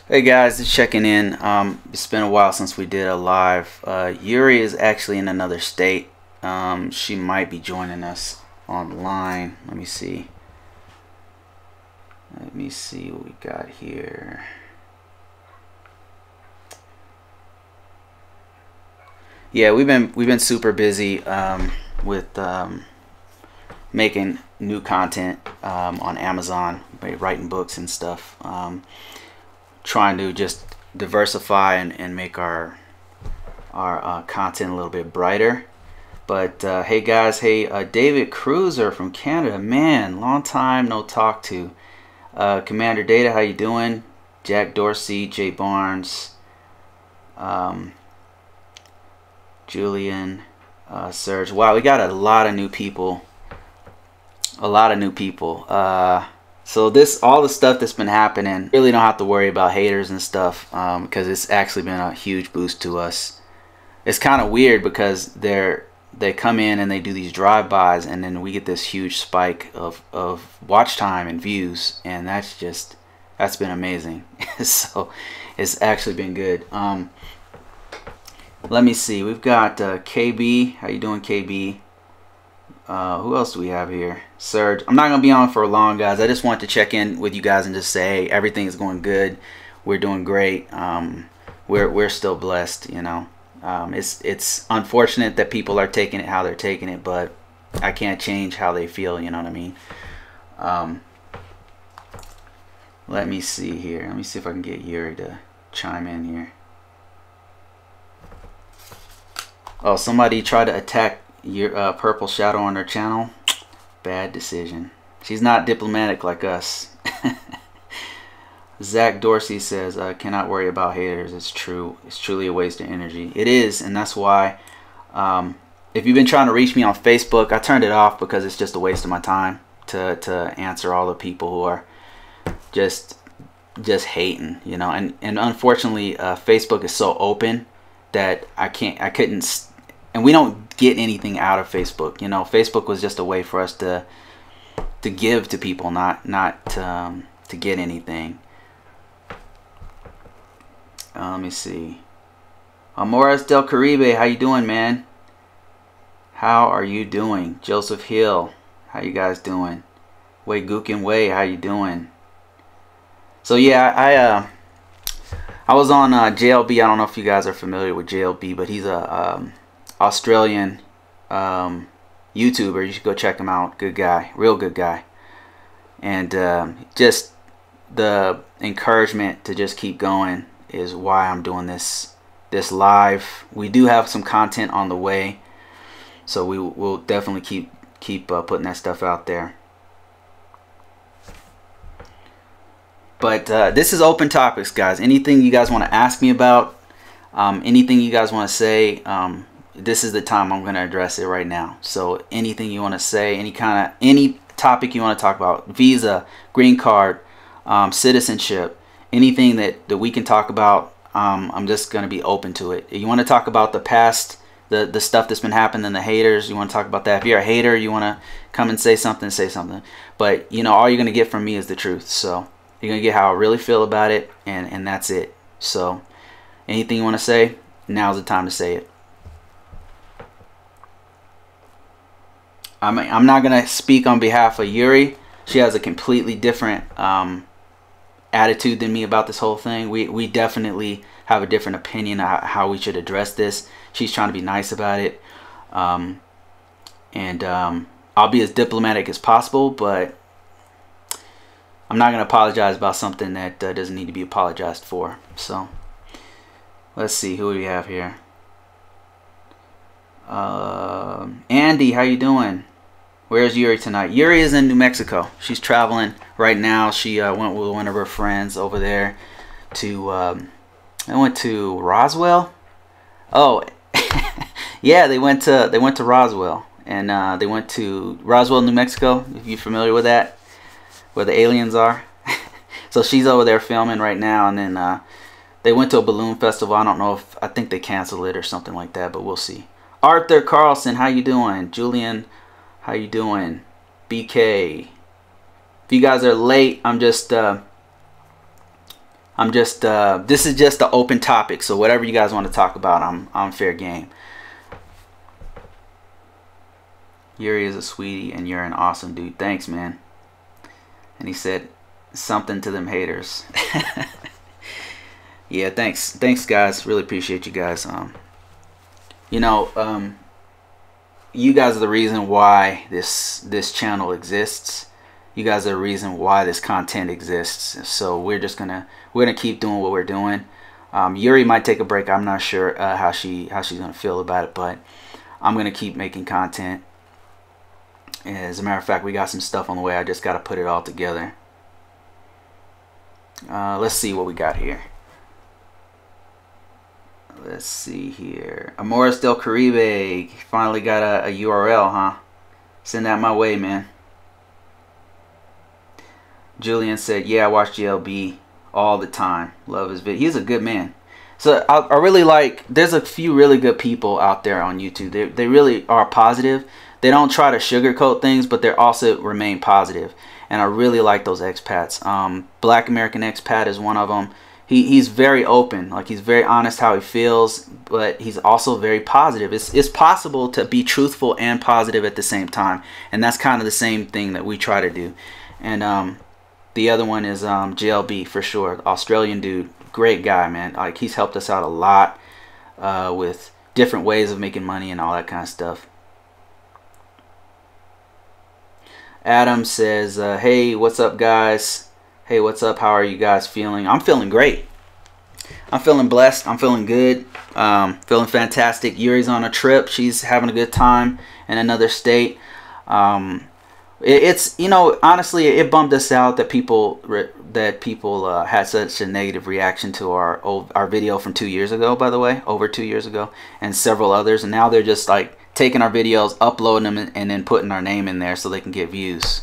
Hey guys, just checking in. It's been a while since we did a live. Yuri is actually in another state. She might be joining us online. Let me see. Let me see what we got here. Yeah, we've been super busy with making new content on Amazon, writing books and stuff. Trying to just diversify and make our content a little bit brighter. But hey guys, hey David Cruiser from Canada, man, long time no talk to. Commander Data, how you doing? Jack Dorsey, Jay Barnes, Julian, Serge. Wow, we got a lot of new people. So all the stuff that's been happening, really don't have to worry about haters and stuff, because it's actually been a huge boost to us. It's kind of weird because they come in and they do these drive-bys, and then we get this huge spike of watch time and views, and that's been amazing. So it's actually been good. Let me see. We've got KB. How you doing, KB? Who else do we have here? Serge. I'm not gonna be on for long, guys. I just want to check in with you guys and just say, hey, everything is going good. We're doing great. We're still blessed, you know. It's unfortunate that people are taking it how they're taking it, but I can't change how they feel, you know what I mean? Let me see here. Let me see if I can get Yuri to chime in here. Oh, somebody tried to attack your Purple Shadow on their channel. Bad decision. She's not diplomatic like us. Zach Dorsey says, cannot worry about haters. It's true. It's truly a waste of energy. It is, and that's why if you've been trying to reach me on Facebook, I turned it off because it's just a waste of my time to answer all the people who are just hating, you know. And unfortunately, Facebook is so open that I couldn't, and we don't get anything out of Facebook. You know, Facebook was just a way for us to give to people, not to get anything. Let me see. Morris Del Caribe, how you doing, man? How are you doing? Joseph Hill, how you guys doing? Wei Gookin Wei, how you doing? So yeah, I was on JLB. I don't know if you guys are familiar with JLB, but he's a Australian YouTuber. You should go check him out. Good guy, real good guy. And just the encouragement to just keep going is why I'm doing this live. We do have some content on the way, so we will definitely keep putting that stuff out there. But this is open topics, guys. Anything you guys want to ask me about, anything you guys want to say, this is the time I'm going to address it right now. So anything you want to say, any topic you want to talk about, visa, green card, citizenship, anything that we can talk about, I'm just going to be open to it. You want to talk about the past, the stuff that's been happening, the haters, you want to talk about that. If you're a hater, you want to come and say something, say something. But, you know, all you're going to get from me is the truth. So you're going to get how I really feel about it, and that's it. So anything you want to say, now's the time to say it. I'm not going to speak on behalf of Yuri. She has a completely different attitude than me about this whole thing. We definitely have a different opinion of how we should address this. She's trying to be nice about it. I'll be as diplomatic as possible, but I'm not going to apologize about something that doesn't need to be apologized for. So let's see, who do we have here? Andy, how you doing? Where's Yuri tonight? Yuri is in New Mexico. She's traveling right now. She went with one of her friends over there to they went to Roswell. Oh yeah, they went to Roswell, and they went to Roswell, New Mexico, if you're familiar with that, where the aliens are. So she's over there filming right now, and then they went to a balloon festival. I don't know if, I think they canceled it or something like that, but we'll see. Arthur Carlson, how you doing? Julian, how you doing? BK. If you guys are late, I'm just I'm just this is just an open topic, so whatever you guys want to talk about, I'm fair game. Yuri is a sweetie and you're an awesome dude. Thanks, man. And he said something to them haters. Yeah, thanks guys, really appreciate you guys. You know, you guys are the reason why this channel exists. You guys are the reason why this content exists. So we're gonna keep doing what we're doing. Yuri might take a break. I'm not sure how she's gonna feel about it, but I'm gonna keep making content. As a matter of fact, we got some stuff on the way. I just got to put it all together. Let's see what we got here. Let's see here. Amores del Caribe finally got a URL, huh? Send that my way, man. Julian said, yeah, I watch GLB all the time. Love his video. He's a good man. So I really like, there's a few really good people out there on YouTube. They really are positive. They don't try to sugarcoat things, but they also remain positive. And I really like those expats. Black American expat is one of them. He's very open. Like, he's very honest how he feels, but he's also very positive. It's possible to be truthful and positive at the same time. And that's kind of the same thing that we try to do. And the other one is JLB for sure. Australian dude. Great guy, man. Like, he's helped us out a lot with different ways of making money and all that kind of stuff. Adam says, hey, what's up, guys? Hey, what's up? How are you guys feeling? I'm feeling great. I'm feeling blessed. I'm feeling good. Feeling fantastic. Yuri's on a trip. She's having a good time in another state. It's, you know, honestly, it bummed us out that people had such a negative reaction to our video from 2 years ago, by the way, over 2 years ago, and several others. And now they're just like taking our videos, uploading them, and then putting our name in there so they can get views.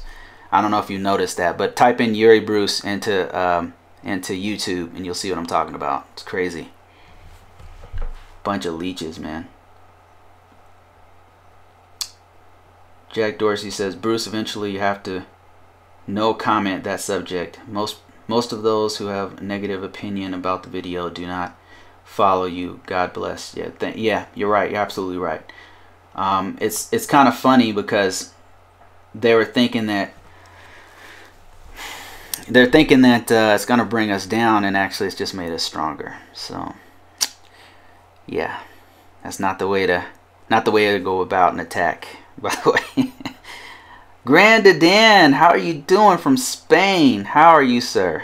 I don't know if you noticed that, but type in Yuri Bruce into YouTube and you'll see what I'm talking about. It's crazy. Bunch of leeches, man. Jack Dorsey says, Bruce, eventually you have to no comment that subject. Most of those who have a negative opinion about the video do not follow you. God bless. Yeah, you're right. You're absolutely right. It's kind of funny because they were thinking that it's gonna bring us down, and actually it's just made us stronger. So yeah, that's not the way to go about an attack. By the way, Granda Dan, how are you doing from Spain? How are you, sir?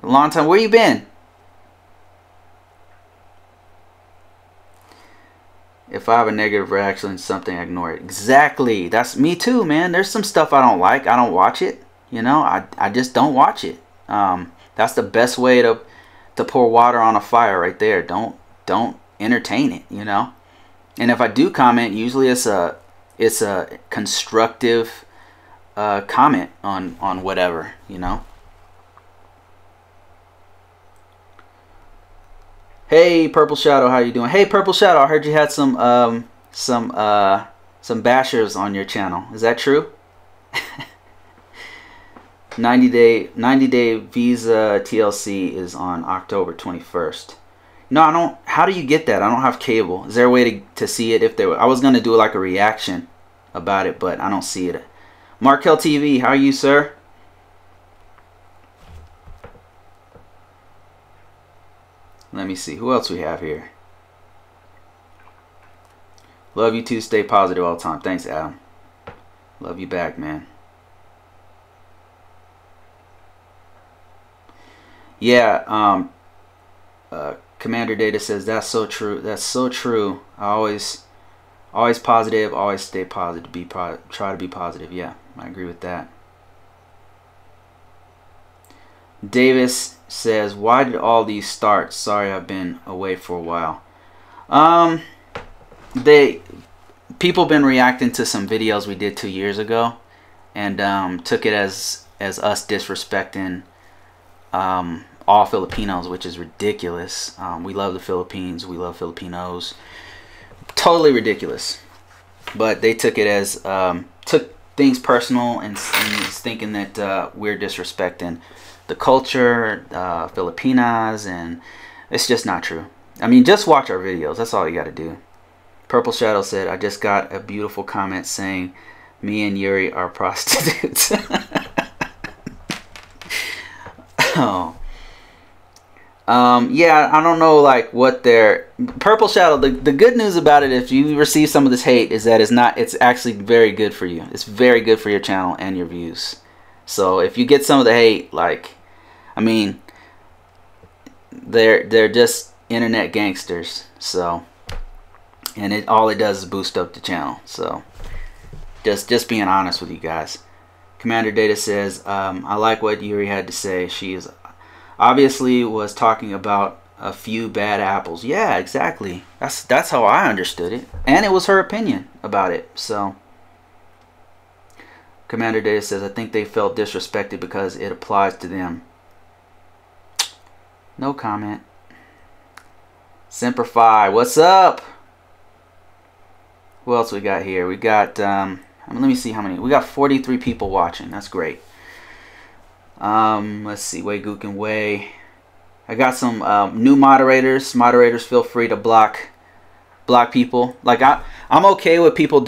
A long time. Where you been? If I have a negative reaction to something, I ignore it. Exactly. That's me too, man. There's some stuff I don't like. I don't watch it. You know, I just don't watch it. That's the best way to pour water on a fire right there. Don't entertain it, you know. And if I do comment, usually it's a constructive comment on whatever, you know. Hey, Purple Shadow, how you doing? Hey, Purple Shadow, I heard you had some bashers on your channel. Is that true? 90-day visa TLC is on October 21st. No, I don't. How do you get that? I don't have cable. Is there a way to see it? If there, I was gonna do like a reaction about it, but I don't see it. Markel TV, how are you, sir? Let me see. Who else we have here? Love you too. Stay positive all the time. Thanks, Adam. Love you back, man. Yeah, Commander Data says that's so true. That's so true. Always positive. Always stay positive. Try to be positive. Yeah, I agree with that. Davis says, why did all these start? Sorry, I've been away for a while. People been reacting to some videos we did 2 years ago, and took it as us disrespecting all Filipinos, which is ridiculous. We love the Philippines. We love Filipinos. Totally ridiculous. But they took it as took things personal and thinking that we're disrespecting the culture, Filipinas, and it's just not true. I mean, just watch our videos. That's all you got to do. Purple Shadow said, I just got a beautiful comment saying me and Yuri are prostitutes. Oh. Yeah, I don't know like what their Purple Shadow, the good news about it, if you receive some of this hate, is that it's actually very good for you. It's very good for your channel and your views. So if you get some of the hate, like, I mean, they're just internet gangsters. So, and all it does is boost up the channel. So just being honest with you guys. Commander Data says, I like what Yuri had to say. She is obviously was talking about a few bad apples. Yeah, exactly. That's how I understood it. And it was her opinion about it. So Commander Data says, I think they felt disrespected because it applies to them. No comment. Simplify, what's up? Who else we got here? We got, let me see how many. We got 43 people watching. That's great. Let's see. Way Gook and Way. I got some new moderators. Moderators, feel free to block people. Like I'm okay with people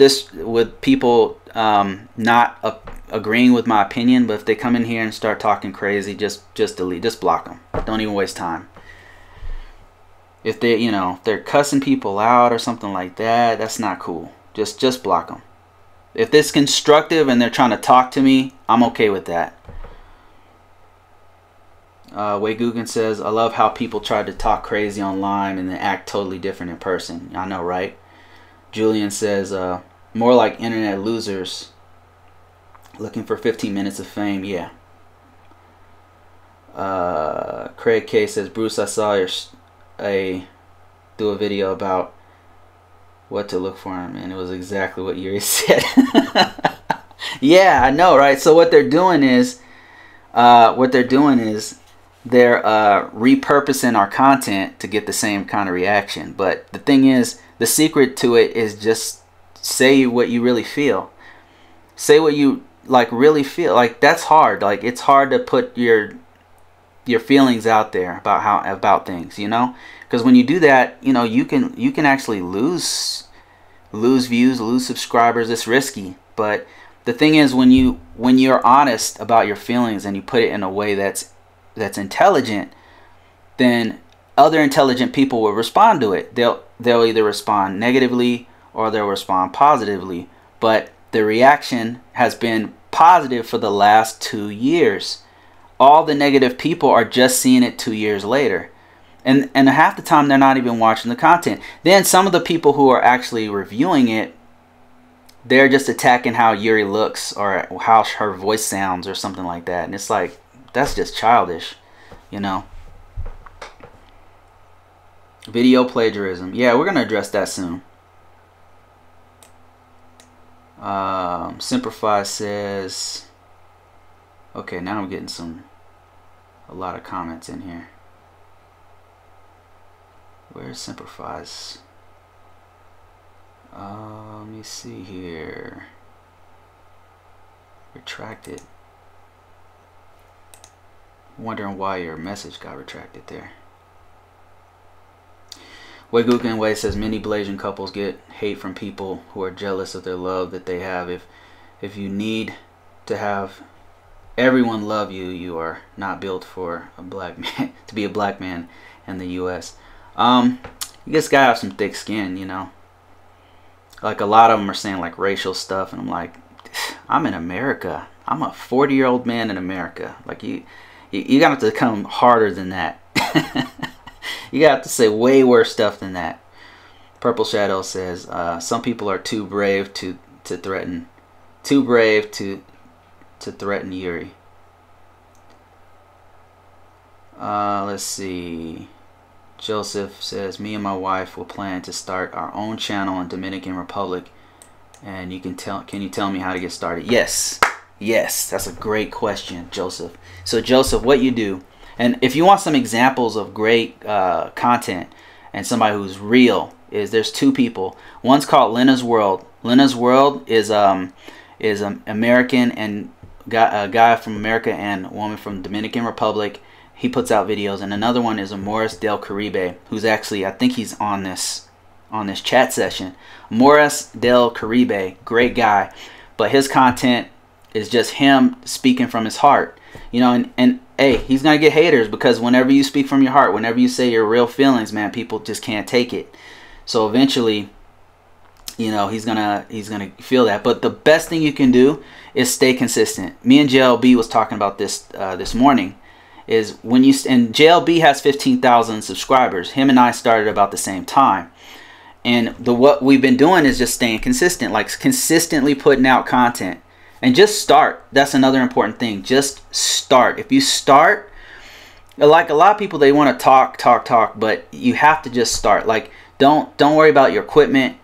not agreeing with my opinion, but if they come in here and start talking crazy, just delete, just block them. Don't even waste time. If they, if they're cussing people out or something like that, that's not cool. Just block them. If it's constructive and they're trying to talk to me, I'm okay with that. Wei Guggen says, I love how people try to talk crazy online and then act totally different in person. I know, right? Julian says, more like internet losers looking for 15 minutes of fame. Yeah. Craig K says, Bruce, I saw do a video about what to look for him, and it was exactly what Yuri said. Yeah, I know, right? So what they're doing is they're repurposing our content to get the same kind of reaction. But the thing is, the secret to it is just say what you really feel. Say what you really feel. Like, that's hard. Like, it's hard to put your feelings out there about things, because when you do that, you can actually lose views, lose subscribers. It's risky. But the thing is, when you're honest about your feelings and you put it in a way that's intelligent, then other intelligent people will respond to it. They'll either respond negatively or they'll respond positively. But the reaction has been positive for the last 2 years. All the negative people are just seeing it 2 years later. And half the time they're not even watching the content. Then some of the people who are actually reviewing it, they're just attacking how Yuri looks or how her voice sounds or something like that. And it's like, that's just childish, Video plagiarism. Yeah, we're going to address that soon. Simplify says, okay, now I'm getting a lot of comments in here. Where's Simplifies? Let me see here. Retracted. Wondering why your message got retracted there. Wei Guggen Wei says, many Blasian couples get hate from people who are jealous of their love that they have. If you need to have everyone love you, you are not built for a black man to be a black man in the U.S. You just gotta have some thick skin, Like, a lot of them are saying like racial stuff, and I'm like, I'm in America. I'm a 40-year-old man in America. Like, you got to come harder than that. You got to say way worse stuff than that. Purple Shadow says, some people are too brave to threaten. Too brave to threaten Yuri. Let's see. Joseph says, me and my wife will plan to start our own channel in Dominican Republic, and can you tell me how to get started? Yes, that's a great question, Joseph. So Joseph, what you do, and if you want some examples of great content and somebody who's real, there's two people. One's called Lena's World. Lena's World is American and a guy from America and a woman from Dominican Republic. He puts out videos, and another one is a Morris Del Caribe, who's actually, I think he's on this chat session. Morris Del Caribe, great guy, but his content is just him speaking from his heart, you know. And hey, he's gonna get haters, because whenever you speak from your heart, whenever you say your real feelings, man, people just can't take it. So eventually, you know, he's gonna feel that. But the best thing you can do is stay consistent. Me and JLB was talking about this this morning. Is when you, and JLB has 15,000 subscribers. Him and I started about the same time. And what we've been doing is just staying consistent, like consistently putting out content. And just start. That's another important thing. Just start. If you start, like a lot of people, they want to talk, but you have to just start. Like don't worry about your equipment.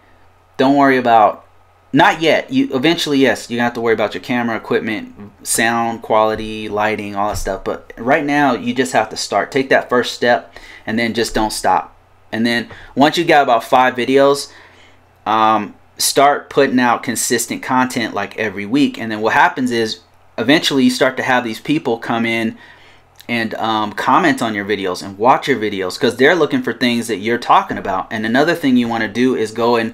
Don't worry about, not yet. You eventually, yes, you're gonna have to worry about your camera, equipment, sound quality, lighting, all that stuff. But right now, you just have to start. Take that first step, and then just don't stop. And then once you got about 5 videos, start putting out consistent content like every week. And then what happens is eventually you start to have these people come in and comment on your videos and watch your videos, because they're looking for things that you're talking about. And another thing you want to do is go and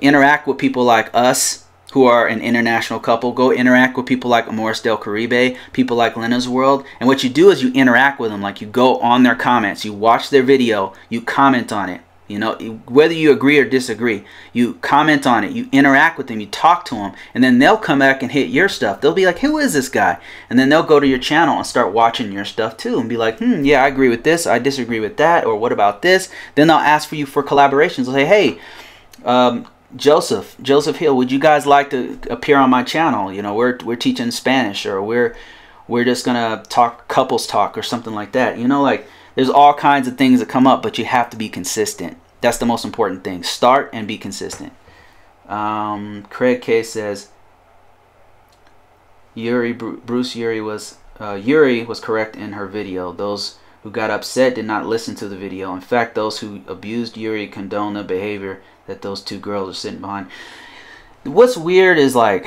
interact with people like us, who are an international couple. Go interact with people like Morris Del Caribe, people like Lena's World. And what you do is you interact with them. Like you go on their comments, you watch their video, you comment on it. You know, whether you agree or disagree, you comment on it, you interact with them, you talk to them, and then they'll come back and hit your stuff. They'll be like, who is this guy? And then they'll go to your channel and start watching your stuff too, and be like, yeah, I agree with this, I disagree with that, or what about this? Then they'll ask for you for collaborations. They'll say, hey, Joseph Hill, would you guys like to appear on my channel? You know, we're teaching Spanish, or we're just gonna talk couples talk or something like that. You know, like there's all kinds of things that come up, but you have to be consistent. That's the most important thing. Start and be consistent. Craig K says Bruce Yuri was correct in her video. Those who got upset did not listen to the video. In fact, those who abused Yuri condone the behavior that those 2 girls are sitting behind. What's weird is like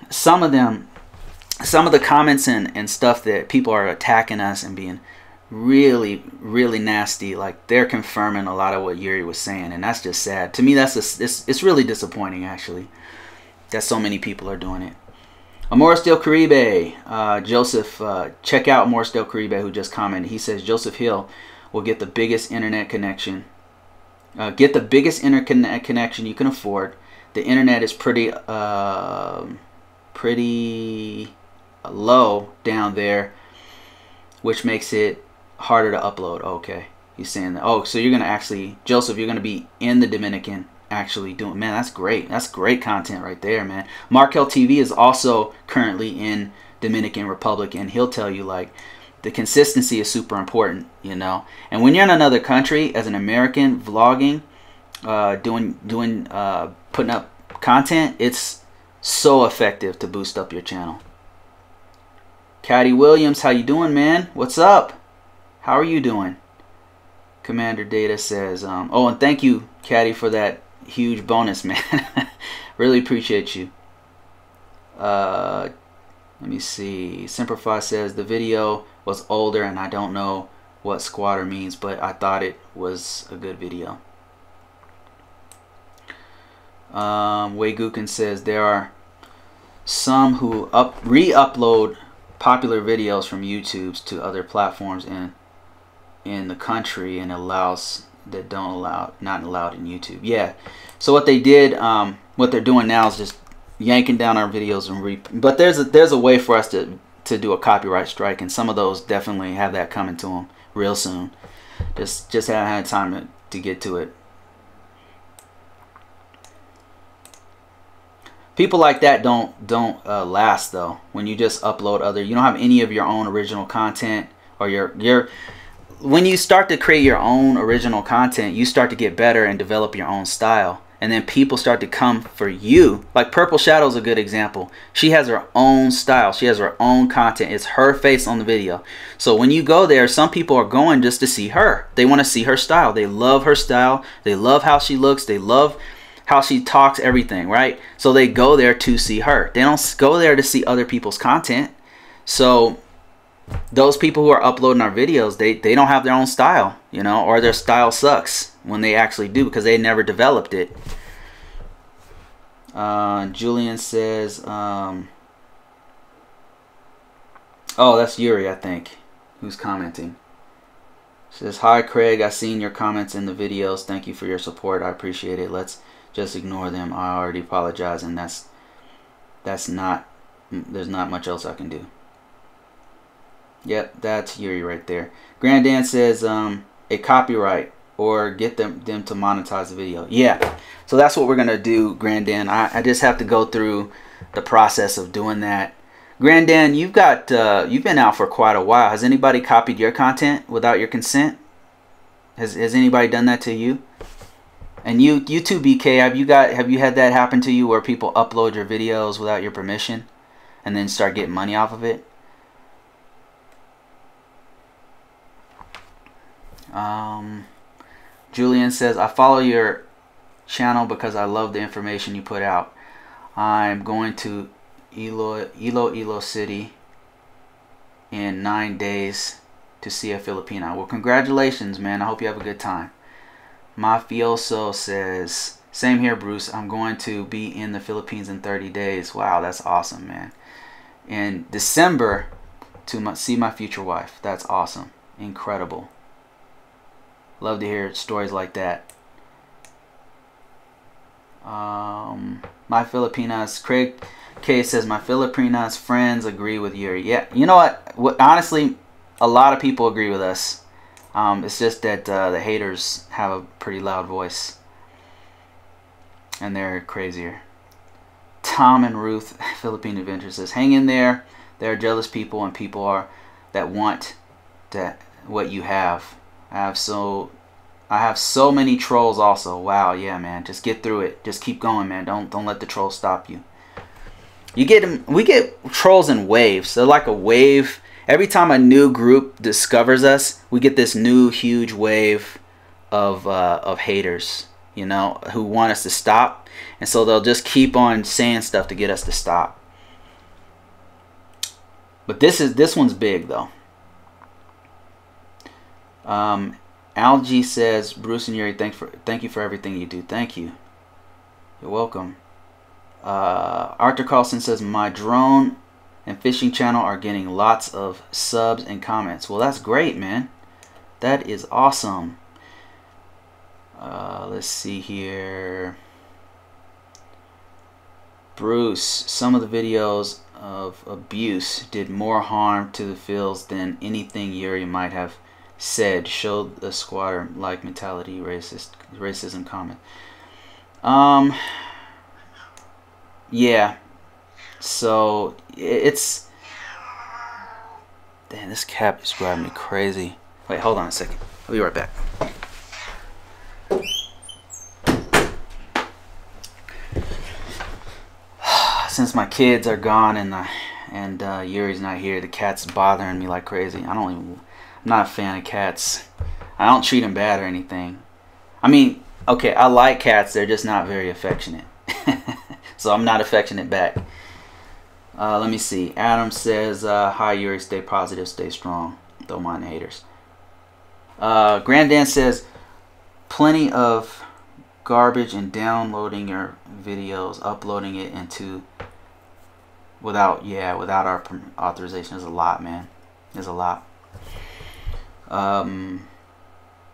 some of the comments and stuff that people are attacking us and being really nasty, like they're confirming a lot of what Yuri was saying, and that's just sad to me. It's really disappointing, actually, that so many people are doing it. Morris Del Caribe, Joseph, check out Morris Del Caribe, who just commented. He says Joseph Hill will get the biggest internet connection. Get the biggest internet connection you can afford. The internet is pretty low down there, which makes it harder to upload. Okay, he's saying that. Oh, so you're gonna actually, Joseph, you're gonna be in the Dominican actually doing, man, that's great. That's great content right there, man. Markel TV is also currently in Dominican Republic, and he'll tell you like the consistency is super important, you know. And when you're in another country as an American vlogging, putting up content, it's so effective to boost up your channel. Caddy Williams, how you doing, man? What's up? How are you doing? Commander Data says, oh, and thank you, Caddy, for that huge bonus, man. Really appreciate you. Let me see. Simplify says the video was older and I don't know what squatter means, but I thought it was a good video. Wei Gukin says there are some who re-upload popular videos from YouTube to other platforms in the country, and allows that not allowed in YouTube. Yeah. So what they did, what they're doing now is just yanking down our videos and but there's a way for us to do a copyright strike, and some of those definitely have that coming to them real soon. Just haven't had time to get to it. People like that don't last though. When you just upload you don't have any of your own original content, or when you start to create your own original content, you start to get better and develop your own style. And then people start to come for you. Like Purple Shadow is a good example. She has her own style. She has her own content. It's her face on the video. So when you go there, some people are going just to see her. They want to see her style. They love her style. They love how she looks. They love how she talks, everything, right? So they go there to see her. They don't go there to see other people's content. So those people who are uploading our videos, they don't have their own style, you know, or their style sucks when they actually do because they never developed it. Julian says, oh, that's Yuri, I think, who's commenting. Says, hi Craig, I seen your comments in the videos. Thank you for your support. I appreciate it. Let's just ignore them. I already apologize, and there's not much else I can do. Yep, that's Yuri right there. Grandan says, a copyright or get them to monetize the video. Yeah, so that's what we're gonna do, Grandan. I just have to go through the process of doing that. Grandan, you've been out for quite a while. Has anybody copied your content without your consent? Has anybody done that to you? And you too, BK, have you had that happen to you where people upload your videos without your permission and then start getting money off of it? Julian says, I follow your channel because I love the information you put out. I'm going to Iloilo City in 9 days to see a Filipina. Well, congratulations, man. I hope you have a good time. Mafioso says, same here, Bruce. I'm going to be in the Philippines in 30 days. Wow, that's awesome, man. In December to see my future wife. That's awesome. Incredible. Love to hear stories like that. My Filipinas, Craig K says, my Filipinas friends agree with Yuri. Yeah, you know what? Honestly, a lot of people agree with us. It's just that the haters have a pretty loud voice. And they're crazier. Tom and Ruth, Philippine Adventure says, hang in there. There are jealous people and people that want what you have. I have so many trolls also. Wow, yeah, man. Just get through it. Just keep going, man. Don't let the trolls stop you. We get trolls in waves. So like a wave. Every time a new group discovers us, we get this new huge wave of haters, you know, who want us to stop. And so they'll just keep on saying stuff to get us to stop. But this one's big though. Algie says, Bruce and Yuri, thank you for everything you do. Thank you. You're welcome. Arthur Carlson says, my drone and fishing channel are getting lots of subs and comments. Well, that's great, man. That is awesome. Let's see here. Bruce, some of the videos of abuse did more harm to the fields than anything Yuri might have said. Showed the squatter-like mentality, racism comment. Yeah. So it's, damn, this cap is driving me crazy. Wait, hold on a second. I'll be right back. Since my kids are gone and Yuri's not here, the cat's bothering me like crazy. I'm not a fan of cats. I don't treat them bad or anything. I mean, okay, I like cats. They're just not very affectionate. So I'm not affectionate back. Let me see. Adam says, hi Yuri, stay positive, stay strong. Don't mind the haters. Grandan says, plenty of garbage and downloading your videos, uploading it into without our authorization is a lot, man. There's a lot. And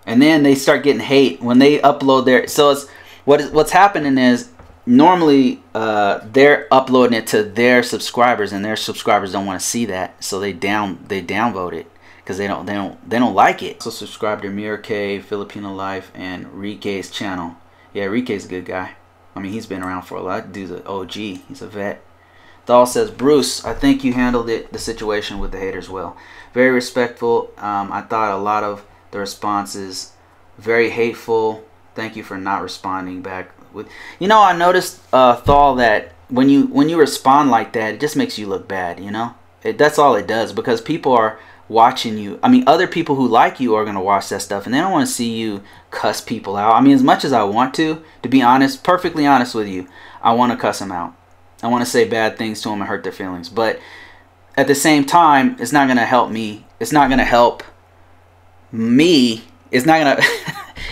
then they start getting hate when they upload their, so it's what's happening is normally they're uploading it to their subscribers and their subscribers don't want to see that, so they downvote it because they don't like it. So subscribe to Mira K, Filipino Life, and Rike's channel. Yeah, Rike's a good guy. I mean, he's been around for a lot. Dude's an OG. He's a vet. Dahl says, Bruce, I think you handled the situation with the haters well. Very respectful. I thought a lot of the responses very hateful. Thank you for not responding back. You know, I noticed, Thal, that when you respond like that, it just makes you look bad, you know? That's all it does, because people are watching you. I mean, other people who like you are going to watch that stuff, and they don't want to see you cuss people out. I mean, as much as I want to be honest, perfectly honest with you, I want to cuss them out. I want to say bad things to them and hurt their feelings. But at the same time, it's not going to help me. It's not going to help me. It's not going to,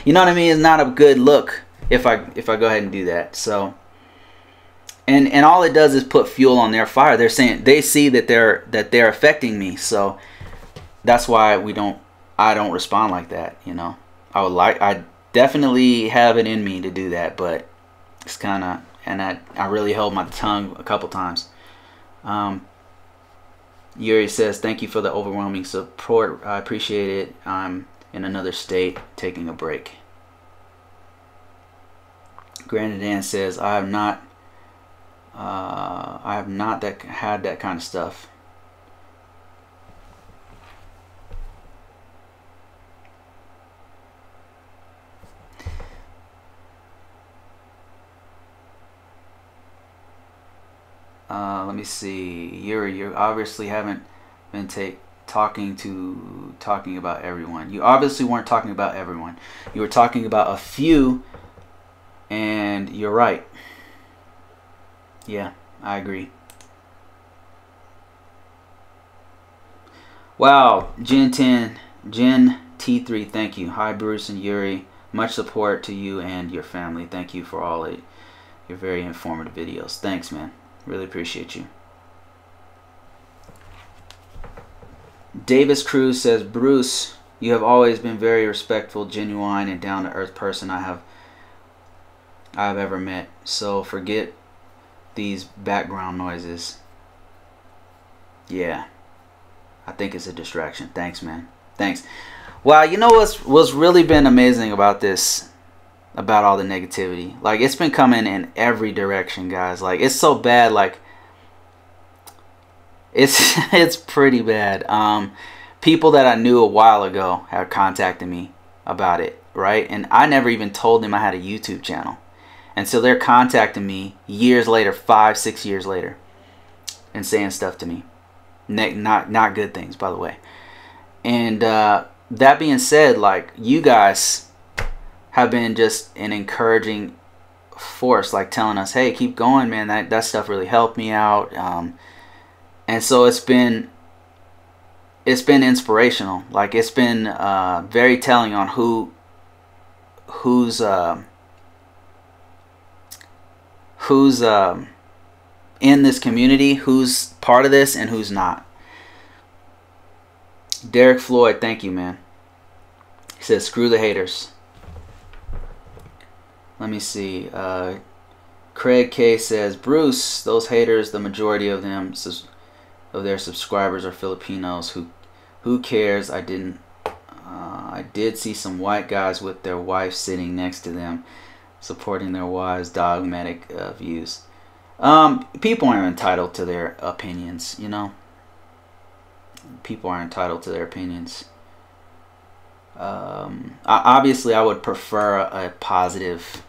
you know what I mean? It's not a good look if I go ahead and do that. So, and all it does is put fuel on their fire. They're saying, they see that they're affecting me. So that's why I don't respond like that, you know. I definitely have it in me to do that, but it's kind of, and I really held my tongue a couple times. Yuri says, thank you for the overwhelming support. I appreciate it. I'm in another state, taking a break. Granted Dan says, I have not had that kind of stuff. Let me see. Yuri, you obviously haven't been talking about everyone. You obviously weren't talking about everyone. You were talking about a few, and you're right. Yeah, I agree. Wow, Gen T3, thank you. Hi, Bruce and Yuri. Much support to you and your family. Thank you for all your very informative videos. Thanks, man. Really appreciate you. Davis Cruz says, Bruce, you have always been very respectful, genuine, and down-to-earth person I've ever met. So forget these background noises. Yeah, I think it's a distraction. Thanks, man. Thanks. Well, you know what's really been amazing about this, about all the negativity? Like, it's been coming in every direction, guys. Like, it's so bad. Like, it's pretty bad. People that I knew a while ago have contacted me about it, right? And I never even told them I had a YouTube channel. And so they're contacting me years later, 5-6 years later, and saying stuff to me. Not good things, by the way. And that being said, like, you guys have been just an encouraging force, like telling us, hey, keep going, man. That stuff really helped me out. And so it's been inspirational. Like, it's been very telling on who's in this community, who's part of this, and who's not. Derek Floyd, thank you, man. He says, screw the haters. Let me see. Craig K says, Bruce, those haters, the majority of them, of their subscribers are Filipinos. Who cares? I did see some white guys with their wives sitting next to them, supporting their wives' dogmatic views. People aren't entitled to their opinions, you know. People are entitled to their opinions. Obviously, I would prefer a positive,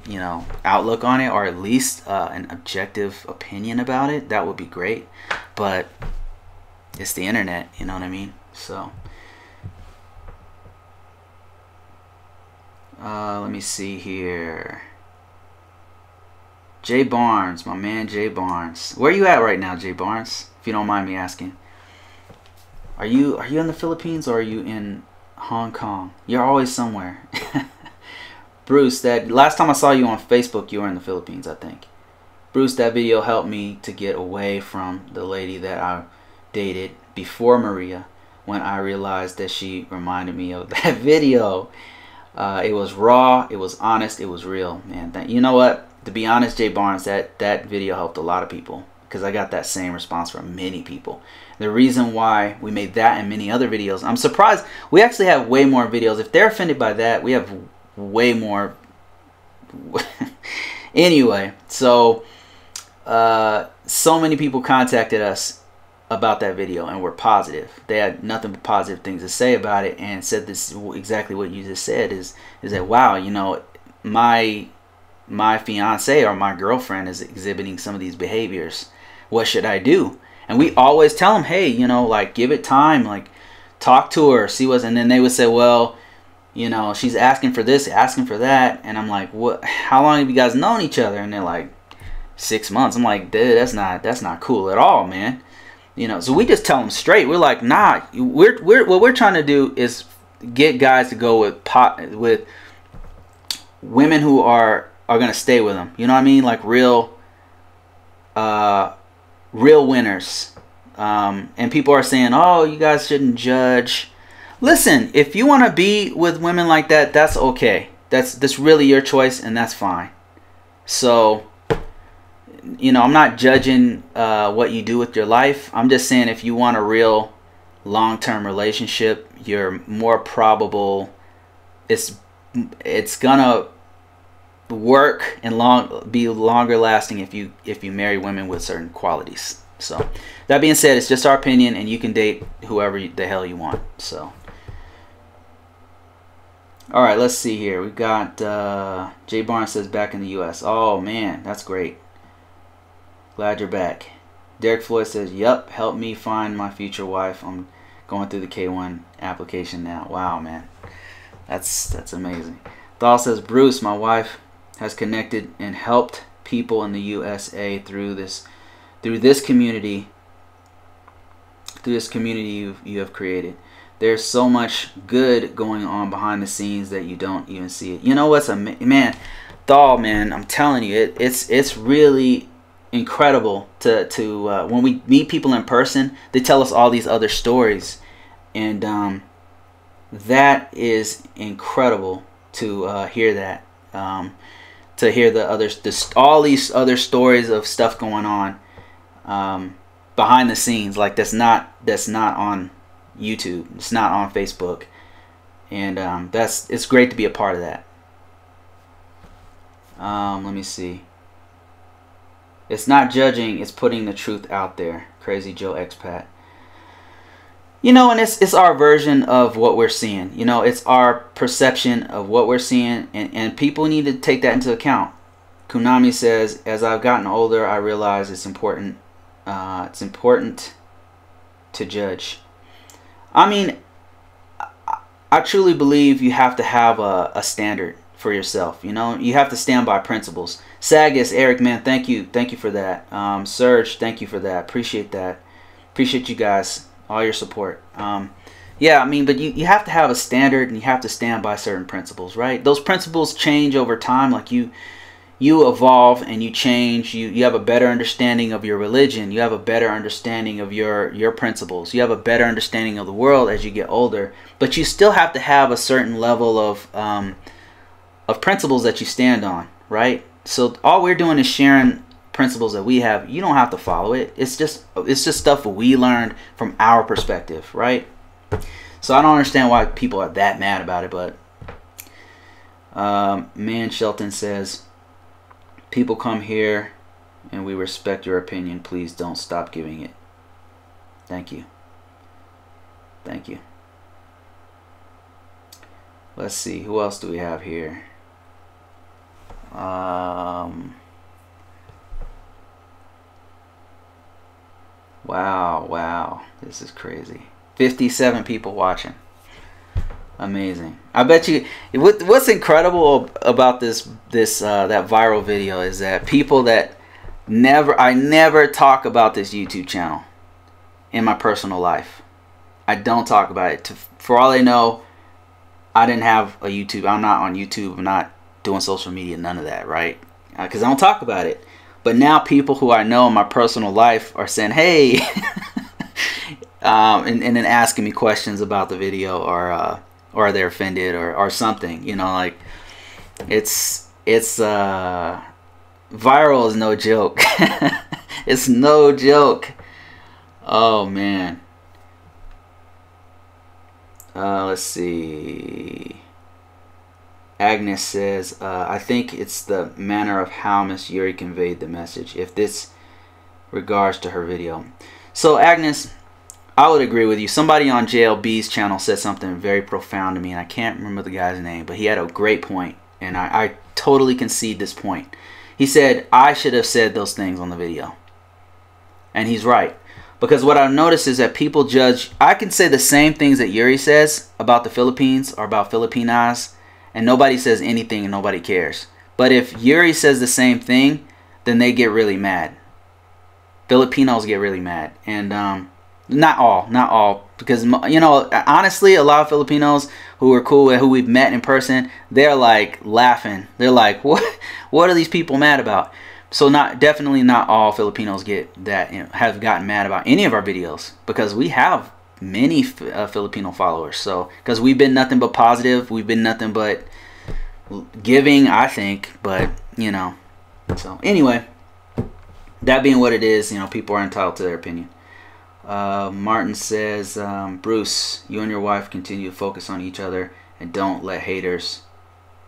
you know, outlook on it, or at least an objective opinion about it. That would be great. But it's the internet, you know what I mean? So let me see here. Jay Barnes, my man Jay Barnes. Where are you at right now, Jay Barnes? If you don't mind me asking. Are you in the Philippines, or are you in Hong Kong? You're always somewhere. Bruce, that last time I saw you on Facebook, you were in the Philippines, I think. Bruce, that video helped me to get away from the lady that I dated before Maria, when I realized that she reminded me of that video. It was raw, it was honest, it was real, man. You know what? To be honest, Jay Barnes, that video helped a lot of people, because I got that same response from many people. The reason why we made that and many other videos, I'm surprised we actually have way more videos. If they're offended by that, we have way more. Anyway, so many people contacted us about that video and were positive. They had nothing but positive things to say about it, and said this exactly what you just said, is that, wow, you know, my fiance or my girlfriend is exhibiting some of these behaviors. What should I do? And we always tell them, hey, you know, like, give it time. Like, talk to her, see what's, and then they would say, well, you know, she's asking for this, asking for that, and I'm like, what? How long have you guys known each other? And they're like, 6 months. I'm like, dude, that's not cool at all, man. You know, so we just tell them straight. We're like, nah, what we're trying to do is get guys to go with women who are gonna stay with them. You know what I mean? Like real winners. And people are saying, oh, you guys shouldn't judge. Listen, if you want to be with women like that, that's okay. That's really your choice, and that's fine. So, you know, I'm not judging what you do with your life. I'm just saying if you want a real long-term relationship, you're more probable it's gonna work and be longer lasting if you marry women with certain qualities. So that being said, it's just our opinion, and you can date whoever the hell you want. So all right, let's see here. We got Jay Barnes says back in the US. Oh man, that's great. Glad you're back. Derek Floyd says, yep, help me find my future wife. I'm going through the K1 application now. Wow, man. That's amazing. Thal says, Bruce, my wife has connected and helped people in the USA through this community you have created. There's so much good going on behind the scenes that you don't even see it. You know what's man, Thal, man, I'm telling you, it's really incredible to when we meet people in person, they tell us all these other stories, and that is incredible to hear that, to hear all these other stories of stuff going on behind the scenes, like that's not on YouTube, it's not on Facebook, and it's great to be a part of that. Let me see. It's not judging, it's putting the truth out there. Crazy Joe Expat. You know, and it's our version of what we're seeing. You know, it's our perception of what we're seeing, and people need to take that into account. Kunami says, as I've gotten older, I realize it's important to judge. I mean, I truly believe you have to have a standard for yourself. You know, you have to stand by principles. Sagas, Eric, man, thank you for that. Serge, thank you for that. Appreciate that. Appreciate you guys, all your support. Yeah, I mean, but you have to have a standard, and you have to stand by certain principles, right? Those principles change over time. Like you evolve and you change. You have a better understanding of your religion. You have a better understanding of your principles. You have a better understanding of the world as you get older. But you still have to have a certain level of principles that you stand on, right? So all we're doing is sharing principles that we have. You don't have to follow it. It's just stuff we learned from our perspective, right? So I don't understand why people are that mad about it. But man, Shelton says, people come here and we respect your opinion. Please don't stop giving it. Thank you. Thank you. Let's see, who else do we have here? Wow, this is crazy. 57 people watching. Amazing. I bet you what's incredible about this that viral video is that people that I never talk about this YouTube channel in my personal life. I don't talk about it. For all they know, I didn't have a YouTube. I'm not on YouTube. I'm not doing social media, none of that, right? Because I don't talk about it. But now people who I know in my personal life are saying, hey, and then asking me questions about the video, or they're offended or something, you know, like it's viral is no joke. It's no joke. Oh man. Let's see. Agnes says, I think it's the manner of how Miss Yuri conveyed the message, if this regards to her video. So Agnes, I would agree with you. Somebody on JLB's channel said something very profound to me, and I can't remember the guy's name, but he had a great point, and I totally concede this point. He said, I should have said those things on the video. And he's right. Because what I've noticed is that people judge. I can say the same things that Yuri says about the Philippines or about Filipinas, and nobody says anything and nobody cares. But if Yuri says the same thing, then they get really mad. Filipinos get really mad. And not all. Because, you know, honestly, a lot of Filipinos who are cool with, who we've met in person, they're like laughing. They're like, what are these people mad about? So definitely not all Filipinos get that, you know, have gotten mad about any of our videos, because we have many Filipino followers. So because we've been nothing but positive, we've been nothing but giving, I think. But you know, so anyway, that being what it is, you know, people are entitled to their opinion. Martin says, Bruce, you and your wife continue to focus on each other and don't let haters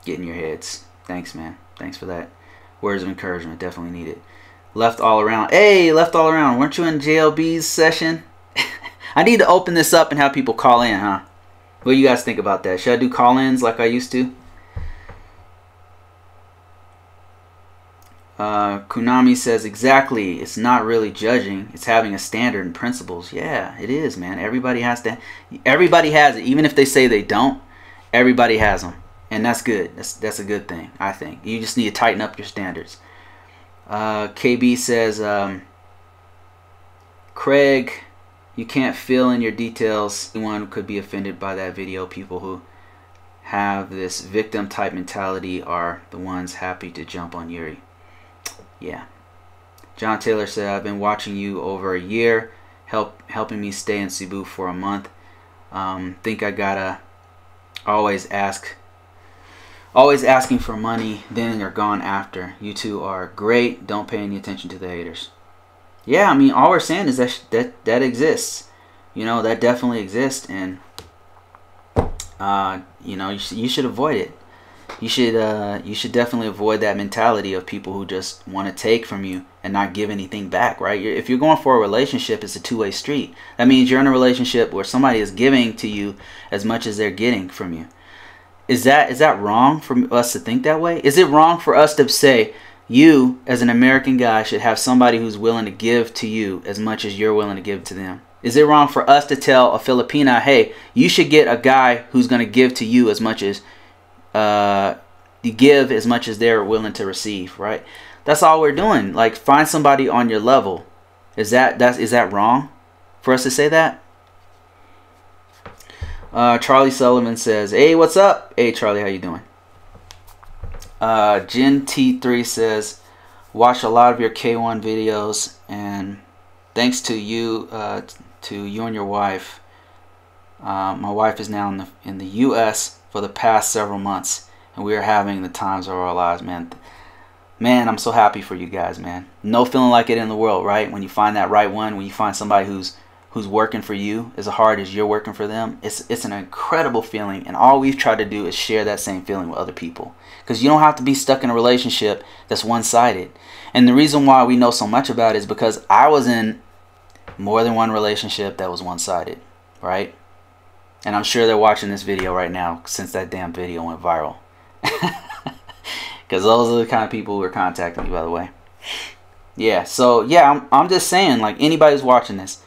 get in your heads. Thanks, man. Thanks for that. Words of encouragement, definitely needed. Left all around. Hey, left all around. Weren't you in JLB's session? I need to open this up and have people call in, huh? What do you guys think about that? Should I do call-ins like I used to? Kunami says, exactly. It's not really judging. It's having a standard and principles. Yeah, it is, man. Everybody has to. Everybody has it. Even if they say they don't, everybody has them. And that's good. That's a good thing, I think. You just need to tighten up your standards. KB says, Craig, you can't fill in your details. Anyone could be offended by that video. People who have this victim type mentality are the ones happy to jump on Yuri. Yeah. John Taylor said, I've been watching you over a year, helping me stay in Cebu for a month. Think I gotta always asking for money, then you're gone after. You two are great. Don't pay any attention to the haters. Yeah, I mean, all we're saying is that exists. You know, that definitely exists, and you know, you should avoid it. You should definitely avoid that mentality of people who just want to take from you and not give anything back, right? If you're going for a relationship, it's a two-way street. That means you're in a relationship where somebody is giving to you as much as they're getting from you. Is that wrong for us to think that way? Is it wrong for us to say you, as an American guy, should have somebody who's willing to give to you as much as you're willing to give to them? Is it wrong for us to tell a Filipina, hey, you should get a guy who's going to give to you as much as you give as much as they're willing to receive, right? That's all we're doing. Like, find somebody on your level. Is that wrong for us to say that? Charlie Sullivan says, hey, what's up? Hey, Charlie, how you doing? Jen T3 says, watch a lot of your K1 videos, and thanks to you and your wife. My wife is now in the U.S. for the past several months, and we are having the times of our lives, man. Man, I'm so happy for you guys, man. No feeling like it in the world, right? When you find that right one, when you find somebody who's working for you as hard as you're working for them, it's an incredible feeling. And all we've tried to do is share that same feeling with other people, because you don't have to be stuck in a relationship that's one-sided. And the reason why we know so much about it is because I was in more than one relationship that was one-sided, right? And I'm sure they're watching this video right now since that damn video went viral. Because those are the kind of people who are contacting me, by the way. Yeah, so yeah, I'm just saying, like, anybody who's watching this,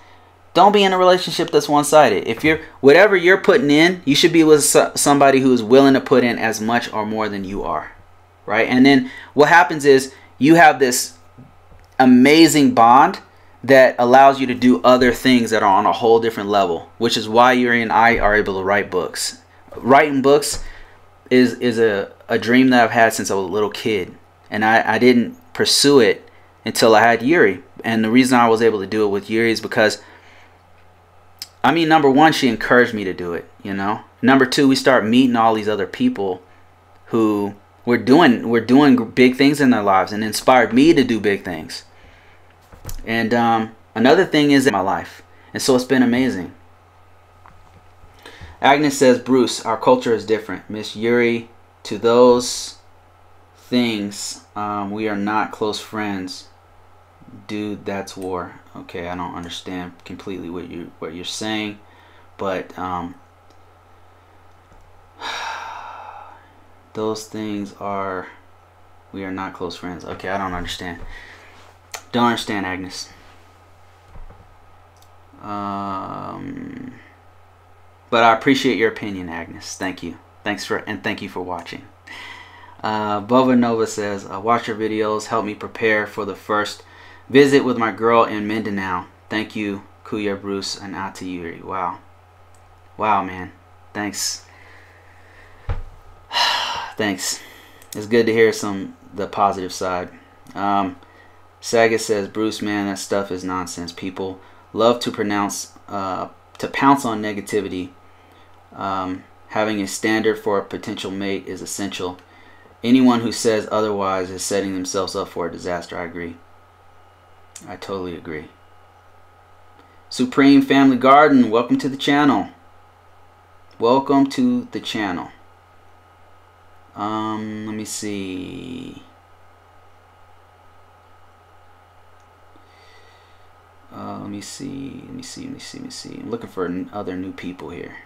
don't be in a relationship that's one-sided. If whatever you're putting in, you should be with somebody who is willing to put in as much or more than you are, right? And then what happens is you have this amazing bond that allows you to do other things that are on a whole different level, which is why Yuri and I are able to write books. Writing books is a dream that I've had since I was a little kid, and I didn't pursue it until I had Yuri. And the reason I was able to do it with Yuri is because, I mean, number one, she encouraged me to do it, you know. Number two, we start meeting all these other people who we're doing big things in their lives, and inspired me to do big things. And another thing is in my life, and so it's been amazing. Agnes says, Bruce, our culture is different. Miss Yuri, to those things, we are not close friends. Dude, that's war. Okay, I don't understand completely what you're saying, but those things are, we are not close friends. Okay, I don't understand. Don't understand, Agnes. But I appreciate your opinion, Agnes. Thank you. Thank you for watching. Bova Nova says, watch your videos, help me prepare for the first visit with my girl in Mindanao. Thank you, Kuya, Bruce, and Ati Yuri. Wow. Wow, man. Thanks. Thanks. It's good to hear the positive side. Saget says, Bruce, man, that stuff is nonsense. People love to pounce on negativity. Having a standard for a potential mate is essential. Anyone who says otherwise is setting themselves up for a disaster. I agree. I totally agree. Supreme Family Garden, welcome to the channel. Welcome to the channel. Let me see. Let me see. I'm looking for other new people here.